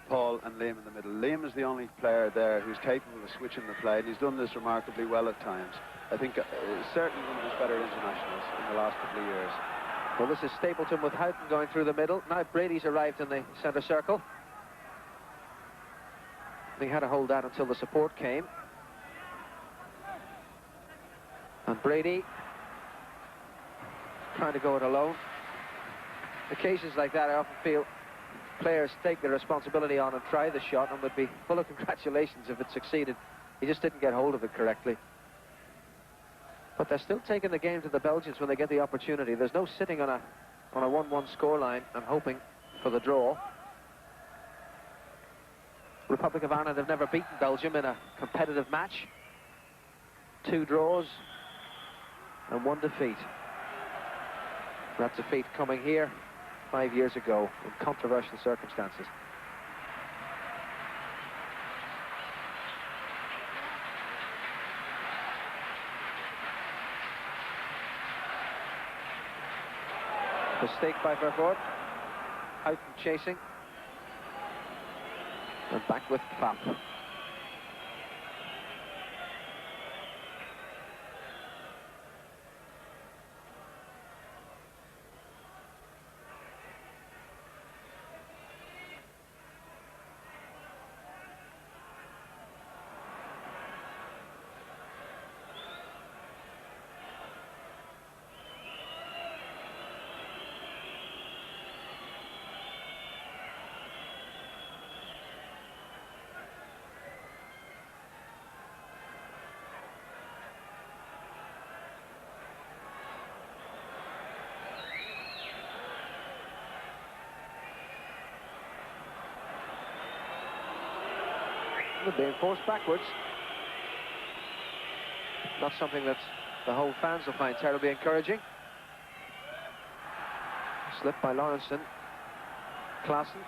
Paul and Liam in the middle. Liam is the only player there who's capable of switching the play, and he's done this remarkably well at times. I think certainly one of his better internationals in the last couple of years. Well, this is Stapleton with Houghton going through the middle. Now Brady's arrived in the centre circle. He had to hold that until the support came. And Brady trying to go it alone. Occasions like that, I often feel players take the responsibility on and try the shot and would be full of congratulations if it succeeded. He just didn't get hold of it correctly. But they're still taking the game to the Belgians when they get the opportunity. There's no sitting on a 1-1 scoreline and hoping for the draw. Republic of Ireland have never beaten Belgium in a competitive match. 2 draws and 1 defeat. That defeat coming here 5 years ago in controversial circumstances. Mistake by Vervoort. Houghton chasing. And back with Pfaff. They're being forced backwards. Not something that the whole fans will find terribly encouraging. Slip by Lawrenson. Klaassen.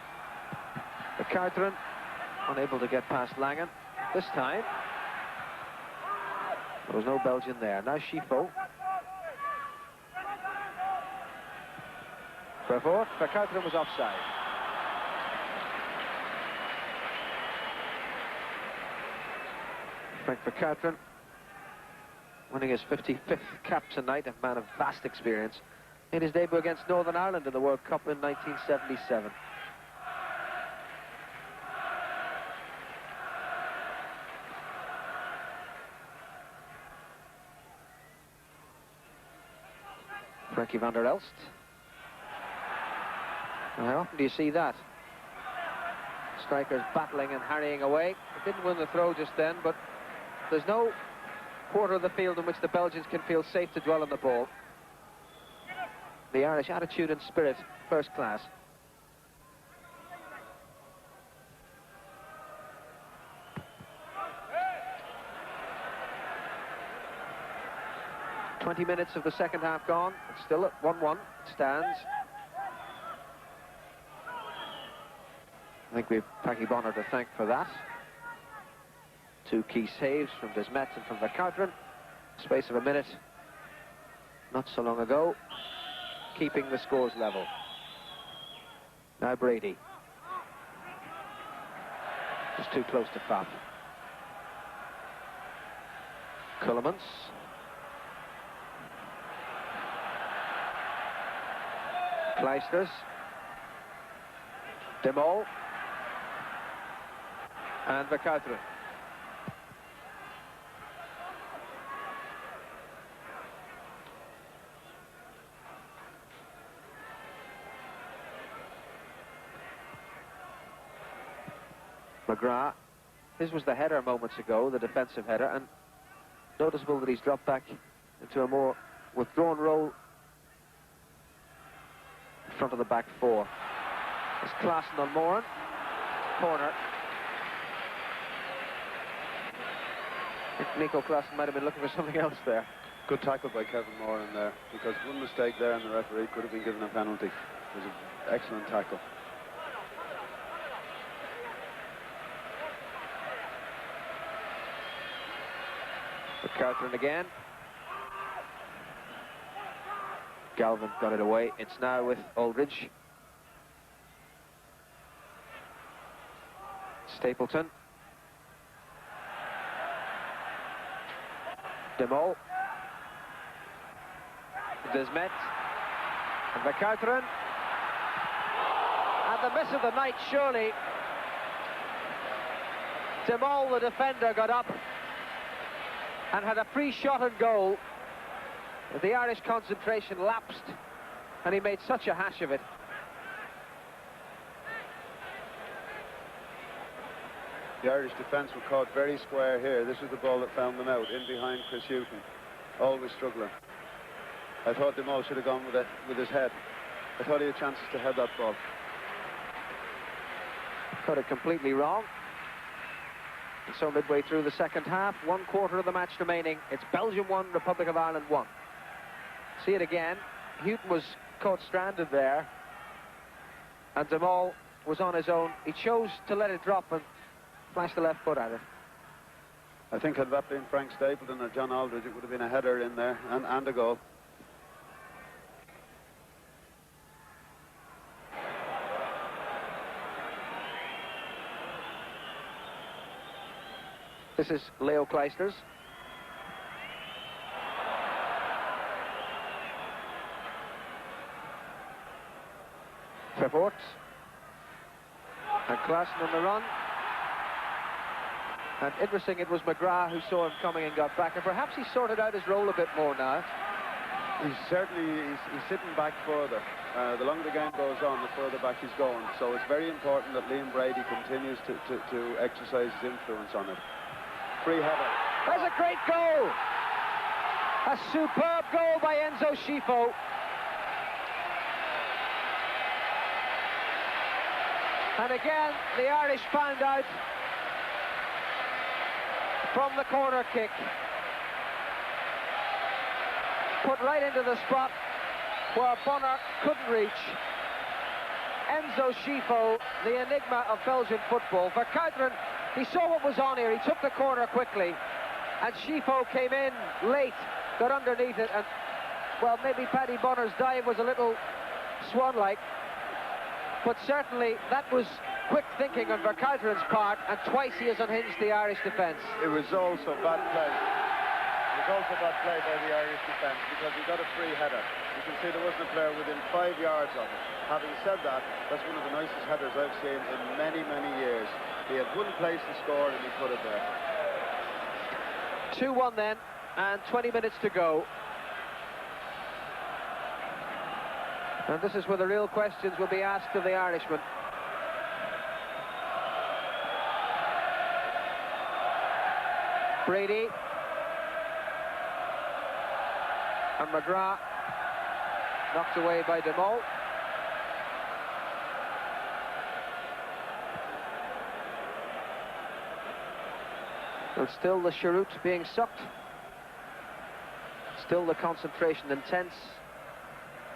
McCarthy unable to get past Langen. This time, there was no Belgian there. Now Schifo. Vervoort. McCarthy was offside. Frank McCarthy winning his 55th cap tonight, a man of vast experience, in his debut against Northern Ireland in the World Cup in 1977. Frankie van der Elst. Now, how often do you see that? Strikers battling and harrying away. It didn't win the throw just then, but there's no quarter of the field in which the Belgians can feel safe to dwell on the ball. The Irish attitude and spirit, first class. "20 minutes of the second half gone. It's still at 1-1. It stands. I think we've Packie Bonner to thank for that. Two key saves from Desmet and from McCarthy. Space of a minute, not so long ago, keeping the scores level. Now Brady. Just too close to Faf. Cullemans. Kleisters. Demol. And McCarthy. McGrath. His was the header moments ago, the defensive header, and noticeable that he's dropped back into a more withdrawn role in front of the back four. It's Klaassen on Moran. Corner. I think Nico Klaassen might have been looking for something else there. Good tackle by Kevin Moran there, because one mistake there and the referee could have been given a penalty. It was an excellent tackle. McCarthy again. Galvin got it away. It's now with Aldridge. Stapleton. Demol. Desmet. And McCarthy. And the miss of the night, surely. Demol, the defender, got up and had a free shot and goal. The Irish concentration lapsed, and he made such a hash of it. The Irish defence were caught very square here. This was the ball that found them out, in behind Chris Hughton. Always struggling. I thought Demol should have gone with his head. I thought he had chances to head that ball. Got it completely wrong. And so midway through the second half, 1/4 of the match remaining. It's Belgium 1, Republic of Ireland 1. See it again. Hughton was caught stranded there, and Demol was on his own. He chose to let it drop and flash the left foot at it. I think had that been Frank Stapleton or John Aldridge, it would have been a header in there and a goal. This is Leo Kleisters. Vervoort. And Klaassen on the run. And interesting, it was McGrath who saw him coming and got back. And perhaps he sorted out his role a bit more now. He's sitting back further. The longer the game goes on, the further back he's going. So it's very important that Liam Brady continues to exercise his influence on it. Free header. There's a great goal. A superb goal by Enzo Schifo. And again, the Irish found out from the corner kick. Put right into the spot where Bonner couldn't reach. Enzo Schifo, the enigma of Belgian football. Verkuiteren, he saw what was on here. He took the corner quickly. And Schifo came in late, got underneath it. And, well, maybe Paddy Bonner's dive was a little swan-like. But certainly that was quick thinking on Verkuiteren's part. And twice he has unhinged the Irish defence. It was also bad play. It was also bad play by the Irish defence because he got a free header. You can see there wasn't a player within 5 yards of it. Having said that, that's one of the nicest headers I've seen in many, many years. He had one place to score and he put it there. 2-1 then, and 20 minutes to go. And this is where the real questions will be asked of the Irishman. Brady. And McGrath knocked away by De Mol. And still the cheroot being sucked. Still the concentration intense.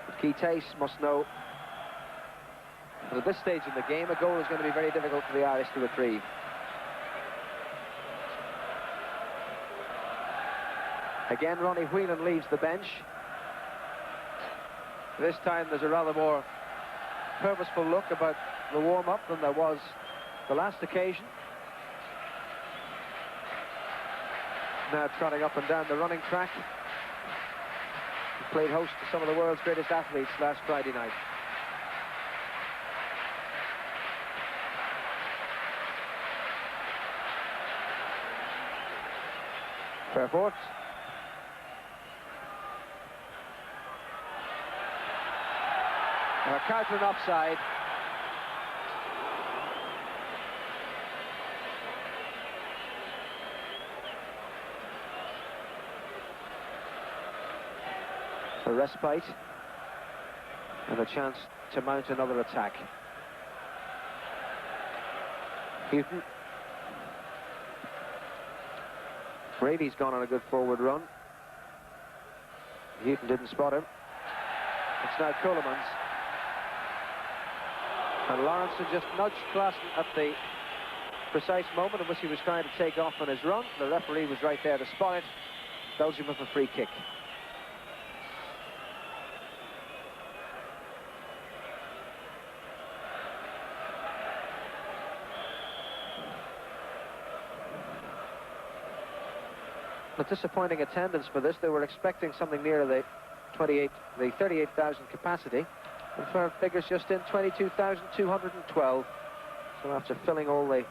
But Keitace must know that at this stage in the game, a goal is going to be very difficult for the Irish to retrieve. Again, Ronnie Whelan leaves the bench. This time there's a rather more purposeful look about the warm-up than there was the last occasion. Now trotting up and down the running track. He played host to some of the world's greatest athletes last Friday night. Fairport. Verkuiteren offside. A respite and a chance to mount another attack. Houghton. Brady's gone on a good forward run. Houghton didn't spot him. It's now Coleman's. And Lawrence had just nudged Klassen at the precise moment in which he was trying to take off on his run. The referee was right there to spot it. Belgium with a free kick. A disappointing attendance for this. They were expecting something near the 38,000 capacity. And for figures just in 22,212. So after filling all the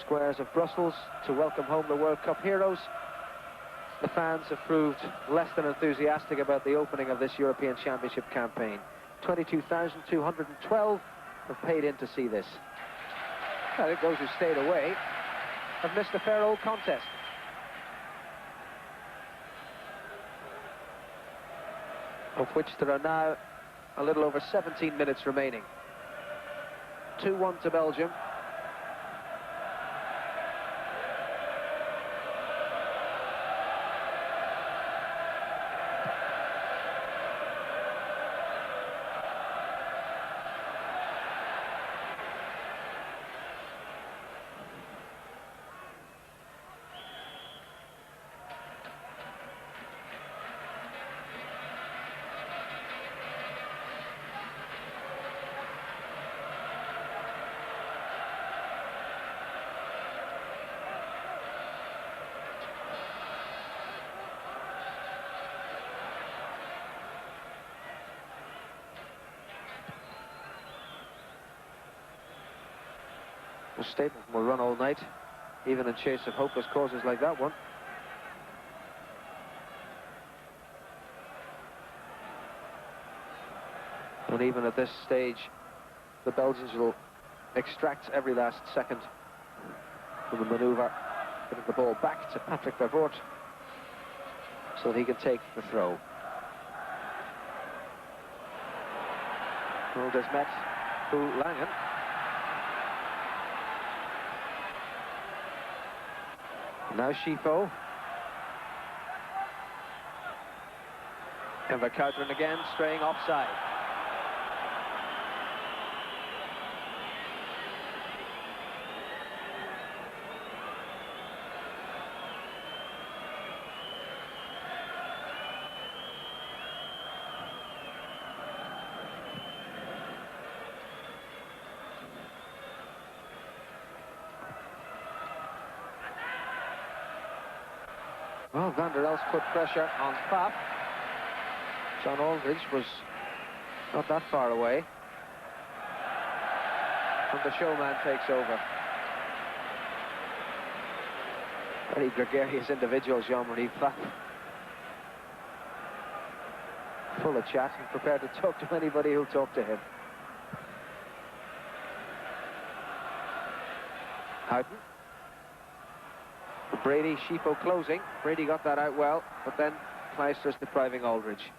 squares of Brussels to welcome home the World Cup heroes, the fans have proved less than enthusiastic about the opening of this European Championship campaign. 22,212 have paid in to see this. I think those who stayed away have missed a fair old contest. Of which there are now a little over 17 minutes remaining. 2-1 to Belgium. Well, Stapleton will run all night, even in chase of hopeless causes like that one. And even at this stage, the Belgians will extract every last second from the manoeuvre, getting the ball back to Patrick Vervoort so that he can take the throw. Well, Desmet, Langen. Now Schifo. And Verkuiteren again, straying offside. Well, Van der Elst put pressure on Pfaff. John Aldridge was not that far away. And the showman takes over. Very gregarious individual, Jean-Marie Pfaff. Full of chat and prepared to talk to anybody who'll talk to him. Houghton. Brady, Schifo closing. Brady got that out well, but then Kleister's depriving Aldridge.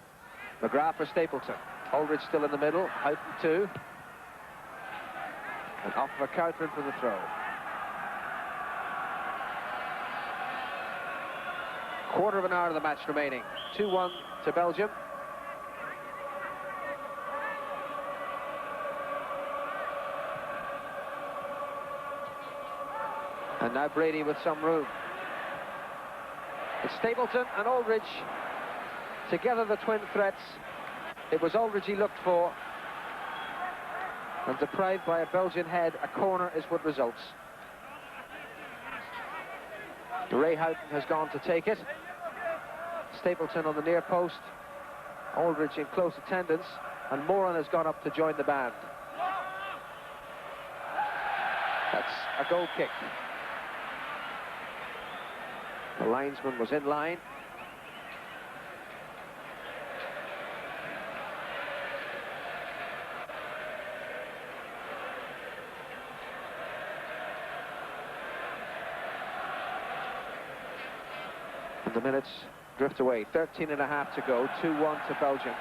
McGrath for Stapleton. Aldridge still in the middle. Houghton two. And off Verkuiteren for the throw. Quarter of an hour of the match remaining. 2-1 to Belgium. And now Brady with some room. It's Stapleton and Aldridge. Together the twin threats. It was Aldridge he looked for. And deprived by a Belgian head, a corner is what results. Ray Houghton has gone to take it. Stapleton on the near post. Aldridge in close attendance. And Moran has gone up to join the band. That's a goal kick. The linesman was in line. And the minutes drift away. 13 and a half to go. 2-1 to Belgium.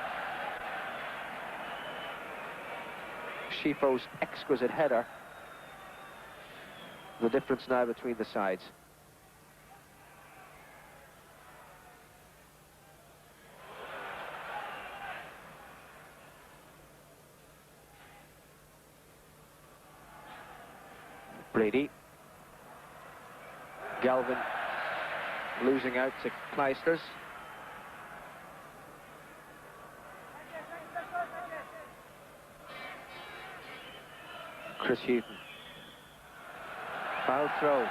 Schifo's exquisite header. The difference now between the sides. Brady. Galvin losing out to Kleisters. Chris Houghton. Foul throw.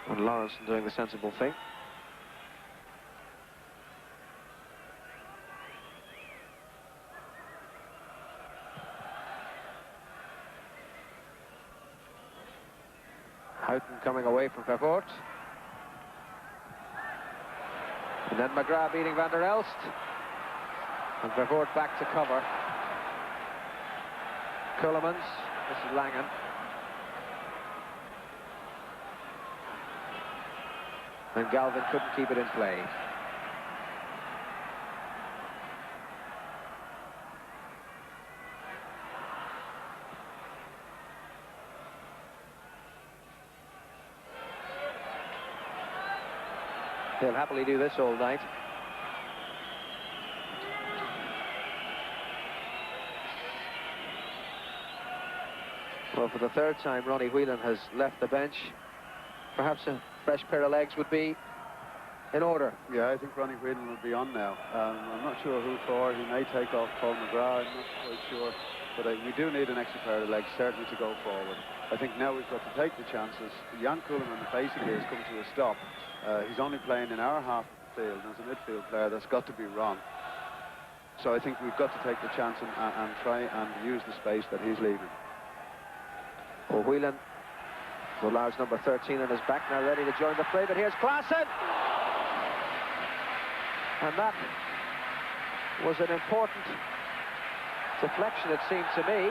And Lawrence doing the sensible thing. Houghton coming away from Vervoort. And then McGrath beating Van der Elst. And Vervoort back to cover. Kulemans. This is Langen. And Galvin couldn't keep it in play. They'll happily do this all night. Well, for the third time, Ronnie Whelan has left the bench. Perhaps a fresh pair of legs would be in order. Yeah, I think Ronnie Whelan will be on now. I'm not sure who for. He may take off Paul McGrath. I'm not quite sure. But we do need an extra pair of legs, certainly, to go forward. I think now we've got to take the chances. Jan Kuhlman basically has come to a stop. He's only playing in our half of the field. As a midfield player, that's got to be wrong. So I think we've got to take the chance and try and use the space that he's leaving. Well, Whelan, Lars number 13 on his back, now ready to join the fray, but here's Klaassen! And that was an important Deflection, it seemed to me,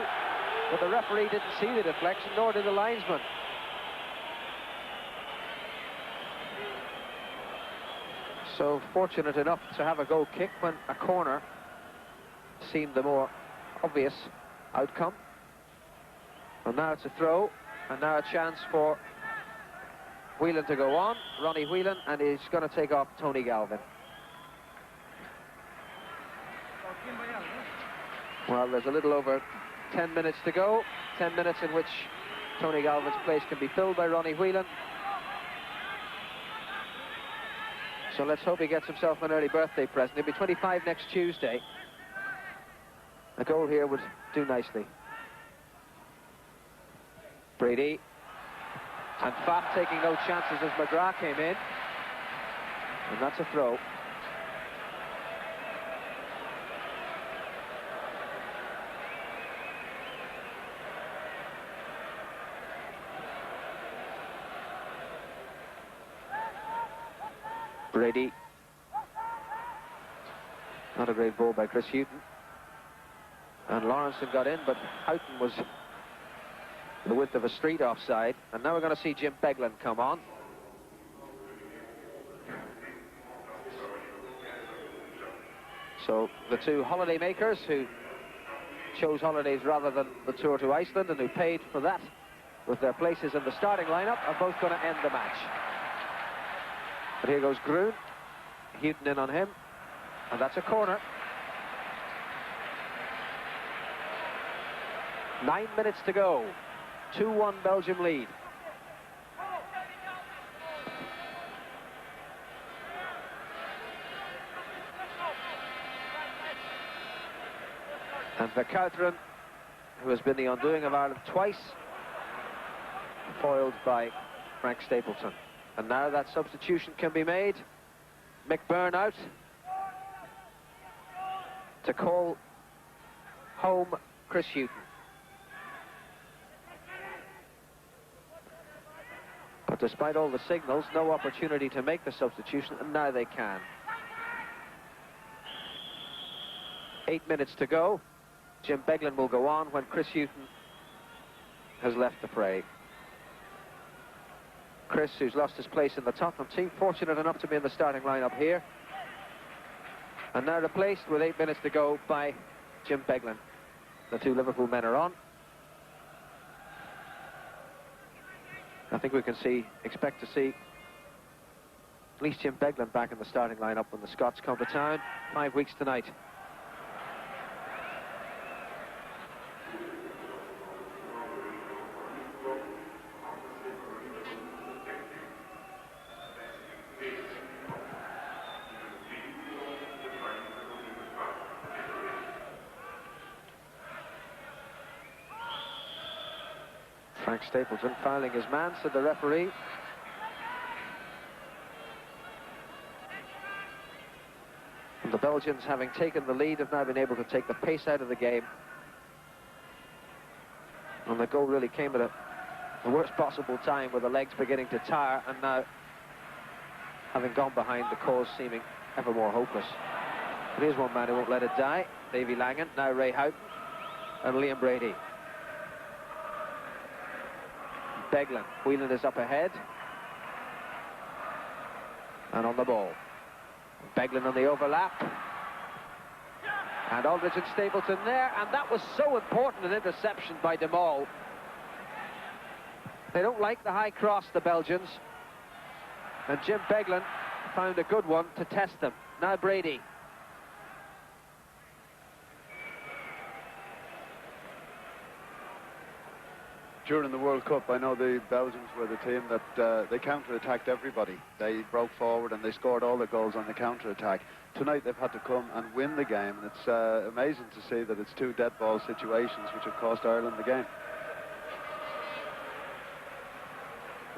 but the referee didn't see the deflection, nor did the linesman. So fortunate enough to have a goal kick when a corner seemed the more obvious outcome. And now it's a throw, and now a chance for Whelan to go on. Ronnie Whelan, and he's going to take off Tony Galvin. Well, there's a little over 10 minutes to go. 10 minutes in which Tony Galvin's place can be filled by Ronnie Whelan. So let's hope he gets himself an early birthday present. He'll be 25 next Tuesday. A goal here would do nicely. Brady. And Pfaff taking no chances as McGrath came in. And that's a throw. Brady. Not a great ball by Chris Houghton. And Lawrenson got in, but Houghton was the width of a street offside. And now we're going to see Jim Beglin come on. So the two holiday makers who chose holidays rather than the tour to Iceland and who paid for that with their places in the starting lineup are both going to end the match. But here goes Groen. Houghton in on him. And that's a corner. 9 minutes to go. 2-1 Belgium lead. And Verkuiteren, who has been the undoing of Ireland twice, foiled by Frank Stapleton. And now that substitution can be made. McBurn out to call home Chris Houghton. But despite all the signals, no opportunity to make the substitution, and now they can. 8 minutes to go. Jim Beglin will go on when Chris Houghton has left the fray. Chris, who's lost his place in the Tottenham team, fortunate enough to be in the starting lineup here. And now replaced with 8 minutes to go by Jim Beglin. The two Liverpool men are on. I think we can expect to see at least Jim Beglin back in the starting lineup when the Scots come to town 5 weeks tonight. Frank Stapleton fouling his man, said the referee. And the Belgians, having taken the lead, have now been able to take the pace out of the game. And the goal really came at the worst possible time, with the legs beginning to tire, and now, having gone behind, the cause seeming ever more hopeless. But here's one man who won't let it die. Davy Langan, now Ray Houghton, and Liam Brady. Beglin. Whelan is up ahead. And on the ball. Beglin on the overlap. And Aldridge and Stapleton there. And that was so important, an interception by De Mol. They don't like the high cross, the Belgians. And Jim Beglin found a good one to test them. Now Brady. During the World Cup, I know the Belgians were the team that they counter-attacked everybody. They broke forward and they scored all the goals on the counter-attack. Tonight they've had to come and win the game, and it's amazing to see that it's two dead ball situations which have cost Ireland the game.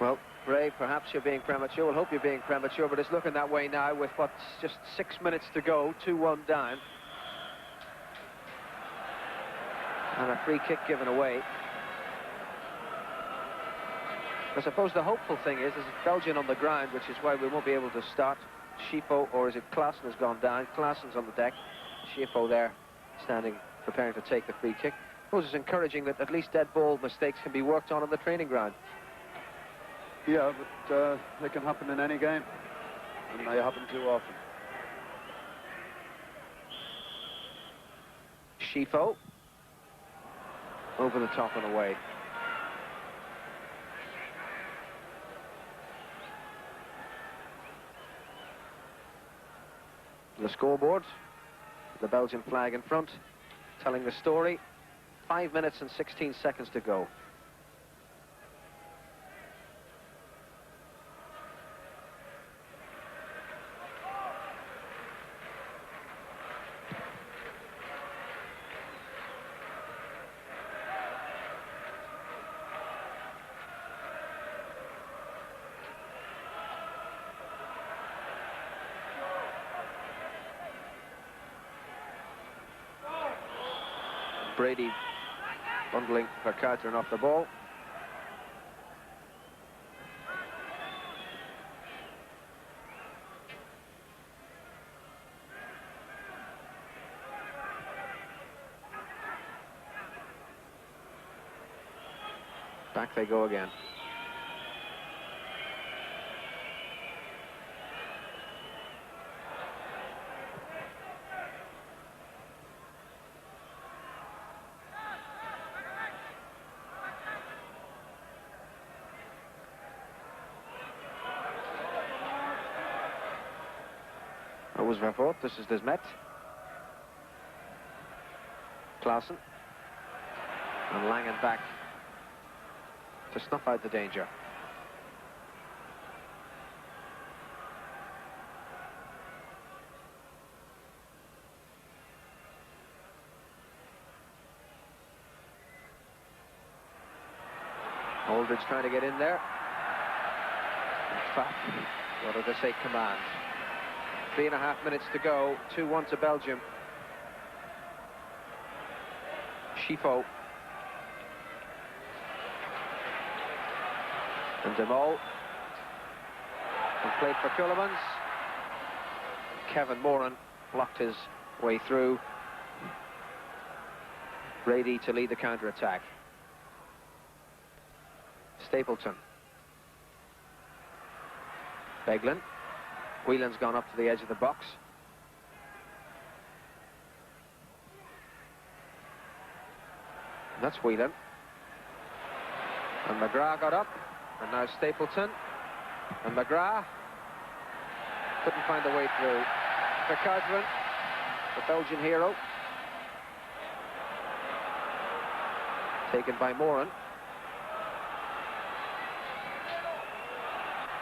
Well, Ray, perhaps you're being premature. We'll hope you're being premature, but it's looking that way now with what's just 6 minutes to go, 2-1 down. And a free kick given away. I suppose the hopeful thing is it's Belgian on the ground, which is why we won't be able to start. Schifo, or is it Klaassen has gone down? Klaassen's on the deck. Schifo there, standing preparing to take the free kick. I suppose it's encouraging that at least dead ball mistakes can be worked on the training ground. Yeah, but they can happen in any game, and they happen too often. Shifo over the top and away. The scoreboard, the Belgian flag in front, telling the story. 5 minutes and 16 seconds to go. Brady bundling Verkuiteren off the ball. Back they go again. Was Vervoort, this is Desmet. Klaassen. And Langen back to snuff out the danger. Aldridge trying to get in there. Faf, what did they say, command. 3.5 minutes to go, 2-1 to Belgium. Shifo. And De Mol. And played for Kulemans. Kevin Moran blocked his way through. Brady to lead the counter-attack. Stapleton. Beglin. Whelan's gone up to the edge of the box. And that's Whelan. And McGrath got up. And now Stapleton. And McGrath couldn't find a way through. Verkuiteren, the Belgian hero. Taken by Moran.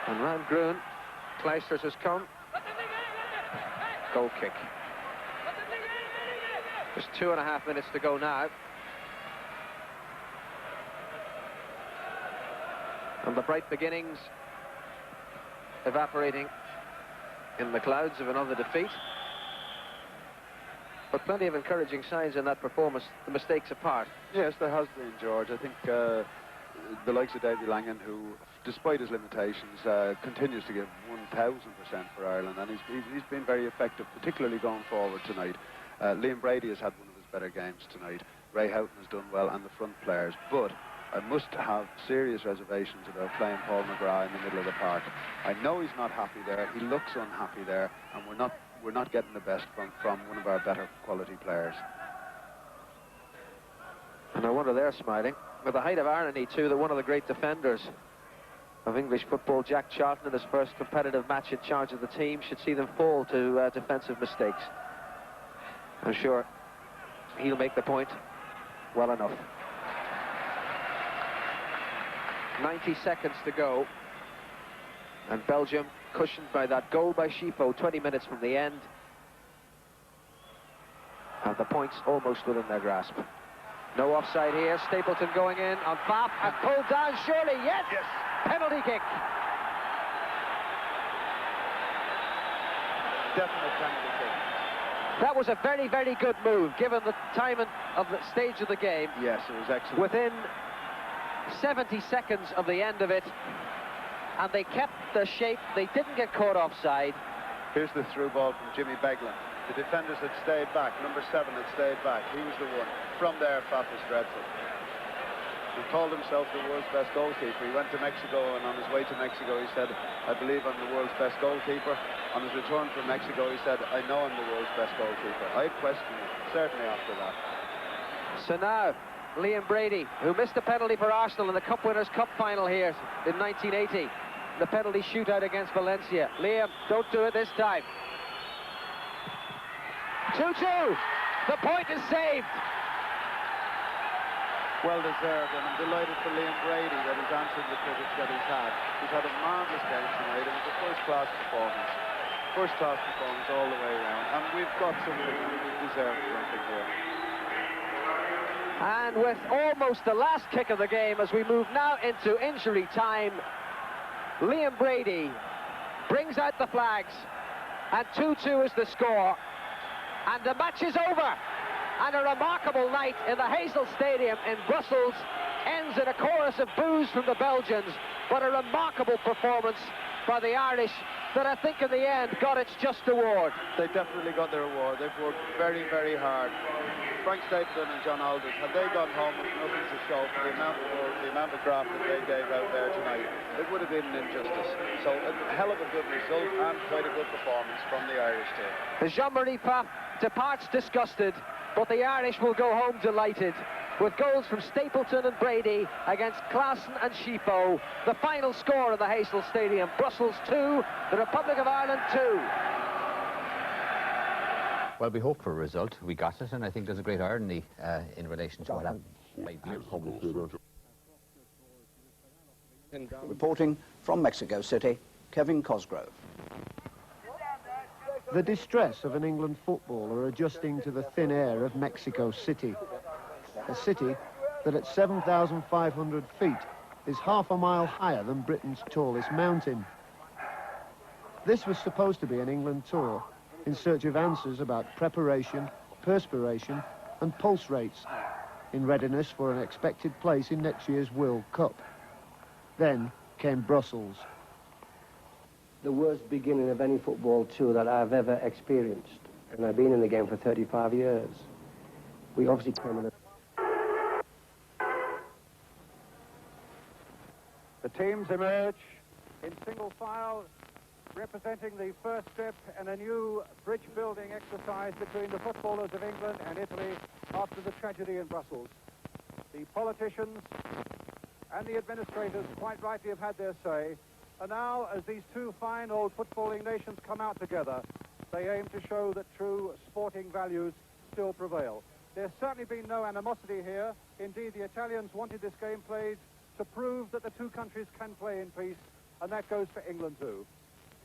And round Groen. Kleisters has come. Goal kick. Just 2.5 minutes to go now. And the bright beginnings evaporating in the clouds of another defeat. But plenty of encouraging signs in that performance, the mistakes apart. Yes, there has been, George. I think the likes of Davy Langen, who, despite his limitations, continues to give 1,000% for Ireland, and he's been very effective, particularly going forward tonight. Liam Brady has had one of his better games tonight. Ray Houghton has done well, and the front players. But I must have serious reservations about playing Paul McGrath in the middle of the park. I know he's not happy there. He looks unhappy there, and we're not getting the best from one of our better quality players. And no wonder they're smiling. With the height of irony, too, that one of the great defenders of English football, Jack Charlton, in his first competitive match in charge of the team, should see them fall to defensive mistakes. I'm sure he'll make the point well enough. 90 seconds to go. And Belgium, cushioned by that goal by Shifo 20 minutes from the end. And the points almost within their grasp. No offside here. Stapleton going in on Faf and pulled down, surely. Yes! Yes! Penalty kick. Definite penalty kick. That was a very, very good move, given the time of the stage of the game. Yes, it was excellent. Within 70 seconds of the end of it, and they kept the shape. They didn't get caught offside. Here's the through ball from Jimmy Beglin. The defenders had stayed back. Number 7 had stayed back. He was the one. From there, Faf was dreadful. He called himself the world's best goalkeeper. He went to Mexico, and on his way to Mexico, he said, I believe I'm the world's best goalkeeper. On his return from Mexico, he said, I know I'm the world's best goalkeeper. I'd question him, certainly after that. So now, Liam Brady, who missed a penalty for Arsenal in the Cup Winners' Cup final here in 1980. The penalty shootout against Valencia. Liam, don't do it this time. 2-2. The point is saved. Well deserved, and I'm delighted for Liam Brady that he's answered the critics that he's had. He's had a marvellous game tonight. It was a first-class performance. First-class performance all the way around. And we've got something deserved something here. And with almost the last kick of the game, as we move now into injury time, Liam Brady brings out the flags, and 2-2 is the score. And the match is over. And a remarkable night in the Hazel Stadium in Brussels ends in a chorus of boos from the Belgians, but a remarkable performance by the Irish that I think in the end got its just award. They definitely got their award. They've worked very, very hard. Frank Stapleton and John Alders, had they gone home with nothing to show for the amount of work, the amount of graft that they gave out there tonight, it would have been an injustice. So a hell of a good result and quite a good performance from the Irish team. Jean-Marie Pfaff departs disgusted, but the Irish will go home delighted, with goals from Stapleton and Brady against Klaassen and Schippo. The final score of the Hazel Stadium, Brussels 2, the Republic of Ireland 2. Well, we hoped for a result. We got it, and I think there's a great irony in relation to what happened. Reporting from Mexico City, Kevin Cosgrove. The distress of an England footballer adjusting to the thin air of Mexico City. A city that at 7,500 feet is half a mile higher than Britain's tallest mountain. This was supposed to be an England tour in search of answers about preparation, perspiration and pulse rates in readiness for an expected place in next year's World Cup. Then came Brussels. The worst beginning of any football tour that I've ever experienced, and I've been in the game for 35 years. We obviously came in The teams emerge in single file, representing the first step in a new bridge-building exercise between the footballers of England and Italy after the tragedy in Brussels. The politicians and the administrators quite rightly have had their say, and now, as these two fine old footballing nations come out together, they aim to show that true sporting values still prevail. There's certainly been no animosity here. Indeed, the Italians wanted this game played to prove that the two countries can play in peace, and that goes for England too.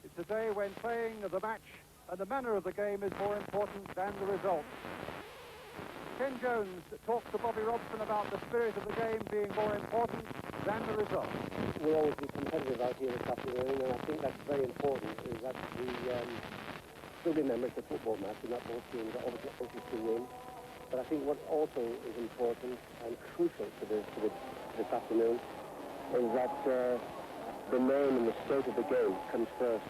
It's a day when playing the match and the manner of the game is more important than the result. Ken Jones talks to Bobby Robson about the spirit of the game being more important than the result. We'll always be competitive out here this afternoon, and I think that's very important, is that we still remember it's a football match and that both teams are obviously to win. But I think what also is important and crucial to this afternoon is that the name and the state of the game comes first.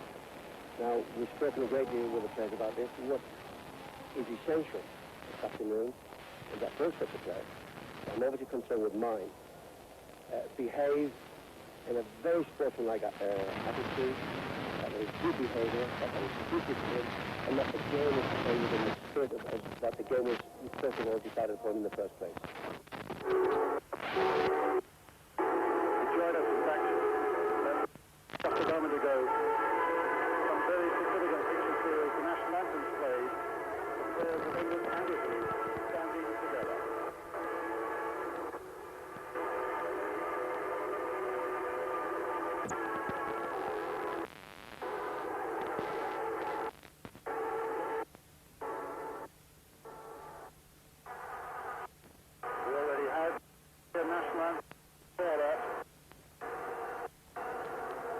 Now, we've spoken a great deal with the players about this. What is essential this afternoon is that both sets of players, I'm obviously concerned with mine, behave in a very sportsmanlike attitude, that there is good behaviour, that there is good discipline, and that the game is played within the spirit of that the game was first of all decided upon in the first place. Enjoyed us, in fact, just a moment ago. Some very significant pictures here as the national anthems played. The players of England and Italy standing together. We already had the national anthem for that.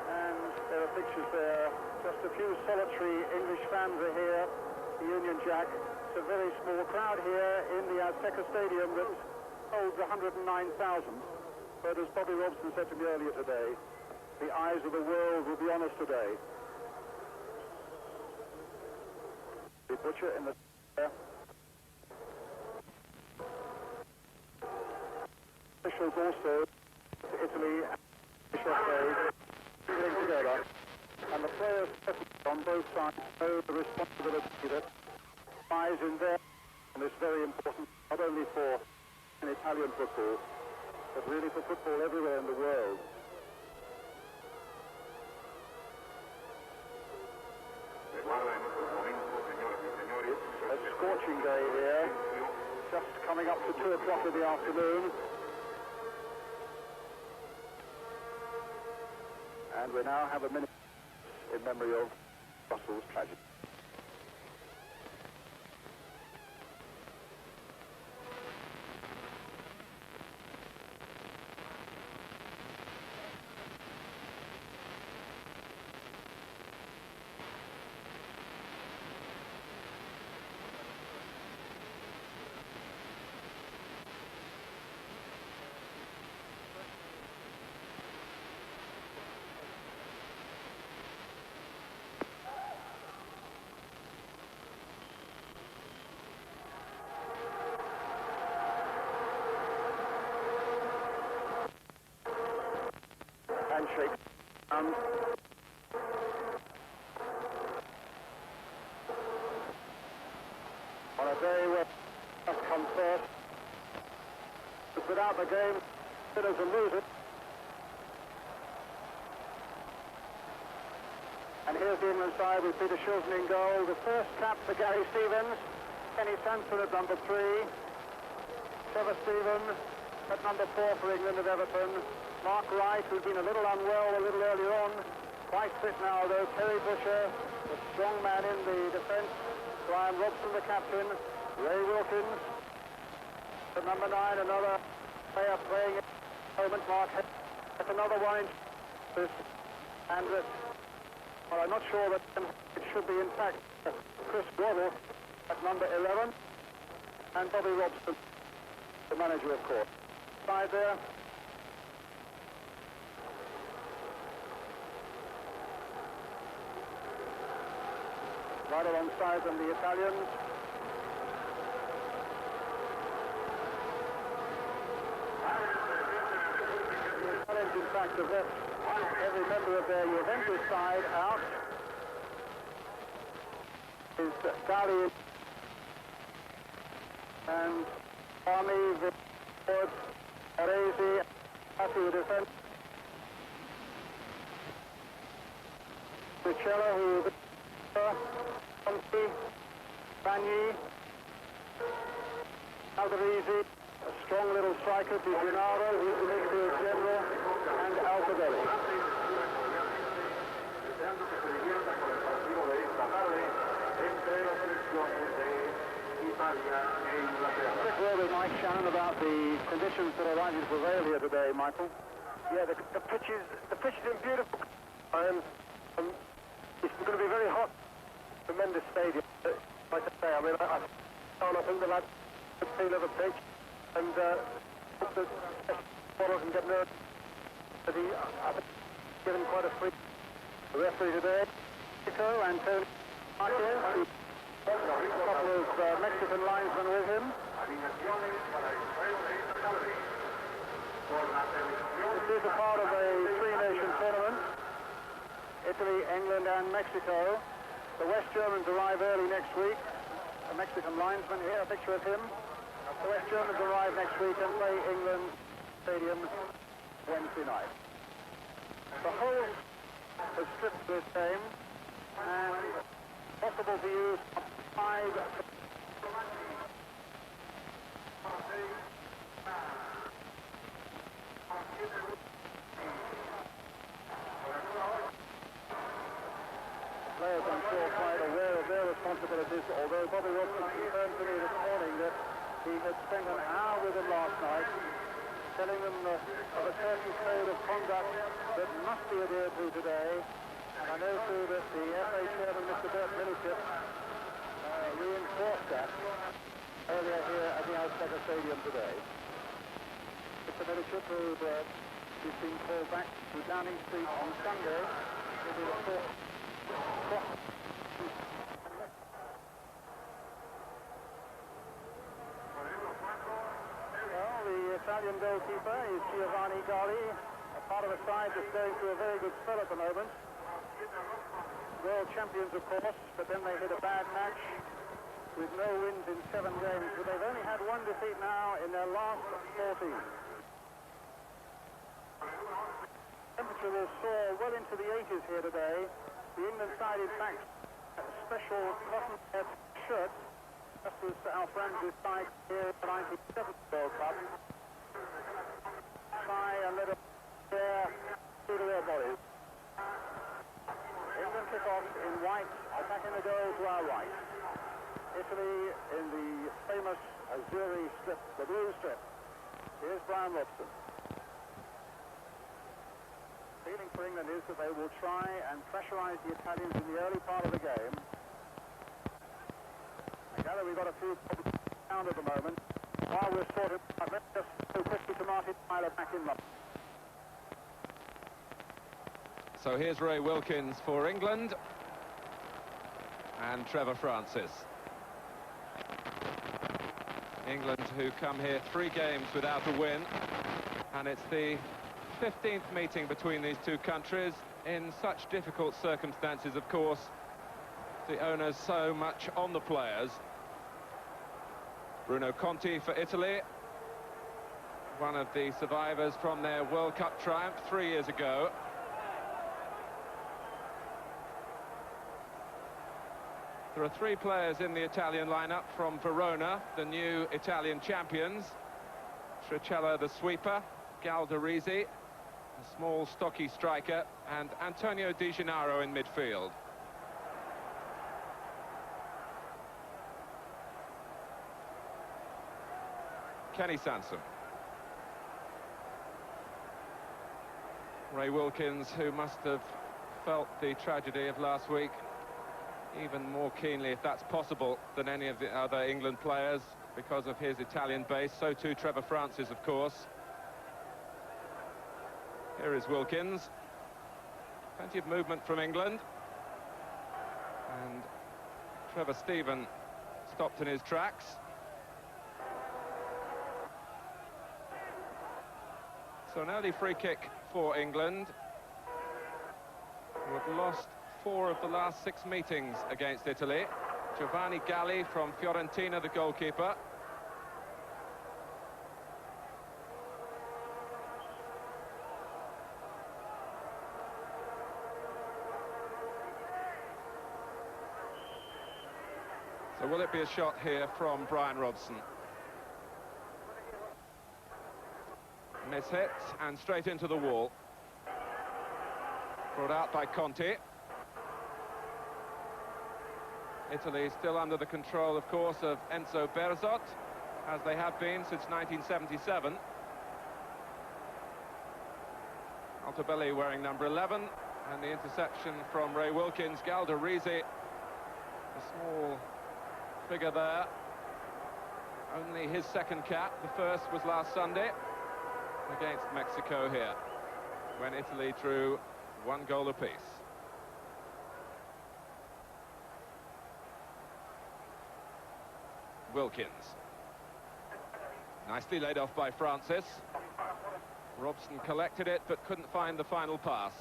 And there are pictures there. Just a few solitary English fans are here. The Union Jack. It's a very small crowd here in the Azteca Stadium that holds 109,000. But as Bobby Robson said to me earlier today, the eyes of the world will be on us today. The The butcher in the officials also to Italy official phase getting together, and the players on both sides know the responsibility that lies in there, and it's very important not only for an Italian football but really for football everywhere in the world. A scorching day here, just coming up to 2 o'clock in the afternoon. And we now have a minute in memory of Brussels tragedy. Handshake. On a day where must come first, but without the game, winners and losers. And here's the England side with Peter Shilton in goal. The first cap for Gary Stevens, Kenny Sanson at number 3, Trevor Stevens at number 4 for England at Everton. Mark Wright, who's been a little unwell a little earlier on, quite fit now though. Terry Busher, the strong man in the defence. Brian Robson, the captain. Ray Wilkins at number 9, another player playing at the moment. Mark Hayes, that's another one in this. And well, I'm not sure that it should be in fact Chris Waddle at number 11. And Bobby Robson, the manager of course. Side there. Right alongside them, the Italians. The Italians, in fact, have left every member of their Juventus side out. Is Dali and Army, Victor, Aresi, Ati, the defense. Michela, who Conti, Bagni, Alderese, a strong little striker, Di Gennaro, who's the midfield general, and Altobelli. Quick word with Mike Shannon about the conditions that are likely to prevail here today, Michael. Yeah, the pitch is in beautiful time. It's going to be very hot. Tremendous stadium, like I say. I mean, I think the lads could feel of the pitch, and hope that Waddle can get nervous. But I think he's given quite a free. The referee today, and Tony Marquez, a couple of Mexican linesmen with him. This is a part of a three-nation tournament. Italy, England, and Mexico. The West Germans arrive early next week. A Mexican linesman here, a picture of him. The West Germans arrive next week and play England Stadium Wednesday night. The whole is stripped to this game, and possible to use 5. Players, I'm sure, quite aware of their responsibilities, although Bobby Robson confirmed to me this morning that he had spent an hour with them last night, telling them of a certain code of conduct that must be adhered to today. And I know, too, that the FA chairman, Mr. Bert Milliship, reinforced that earlier here at the Alstetter Stadium today. Mr. Milliship, who's been called back to Downing Street on Sunday, will be the fourth. Italian goalkeeper is Giovanni Galli, a part of a side that's going through a very good spell at the moment. World champions, of course, but then they hit a bad match with no wins in 7 games. But they've only had 1 defeat now in their last 14. Temperature will soar well into the 80s here today. The England side, in fact, a special cotton shirt, just as our friends this side here at the 97 World Cup. Try and let them air through to their bodies. England kick off in white, attacking the goal to our right. Italy in the famous Azzurri strip, the blue strip. Here's Brian Robson. Feeling for England is that they will try and pressurize the Italians in the early part of the game. I gather we've got a few problems down at the moment. While we're sorted, let's just go quickly to Martin Tyler back in London. So here's Ray Wilkins for England and Trevor Francis. England, who come here 3 games without a win, and it's the 15th meeting between these two countries in such difficult circumstances, of course. The owners so much on the players. Bruno Conti for Italy, one of the survivors from their World Cup triumph 3 years ago. There are 3 players in the Italian lineup from Verona, the new Italian champions. Trichella, the sweeper, Galdarisi, a small, stocky striker, and Antonio Di Gennaro in midfield. Kenny Sansom. Ray Wilkins, who must have felt the tragedy of last week even more keenly, if that's possible, than any of the other England players because of his Italian base. So too Trevor Francis, of course. Here is Wilkins. Plenty of movement from England. And Trevor Stephen stopped in his tracks. So an early free kick for England, who have lost 4 of the last 6 meetings against Italy. Giovanni Galli from Fiorentina, the goalkeeper. So will it be a shot here from Brian Robson? Miss hit and straight into the wall. Brought out by Conti. Italy still under the control, of course, of Enzo Berzot, as they have been since 1977. Altobelli wearing number 11, and the interception from Ray Wilkins. Galdarisi, a small figure there. Only his 2nd cap. The first was last Sunday against Mexico here, when Italy drew 1 goal apiece. Wilkins. Nicely laid off by Francis. Robson collected it, but couldn't find the final pass.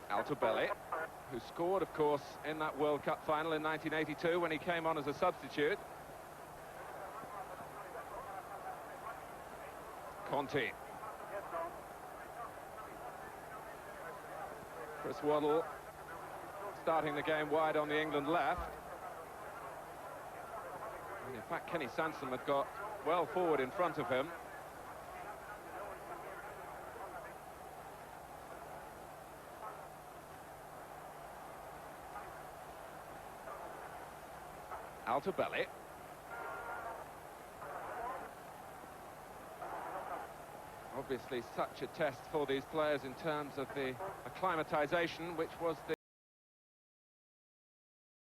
Altobelli, who scored, of course, in that World Cup final in 1982 when he came on as a substitute. Conti. Chris Waddle starting the game wide on the England left. And in fact, Kenny Sansom had got well forward in front of him. Altobelli. Obviously such a test for these players in terms of the acclimatization, which was the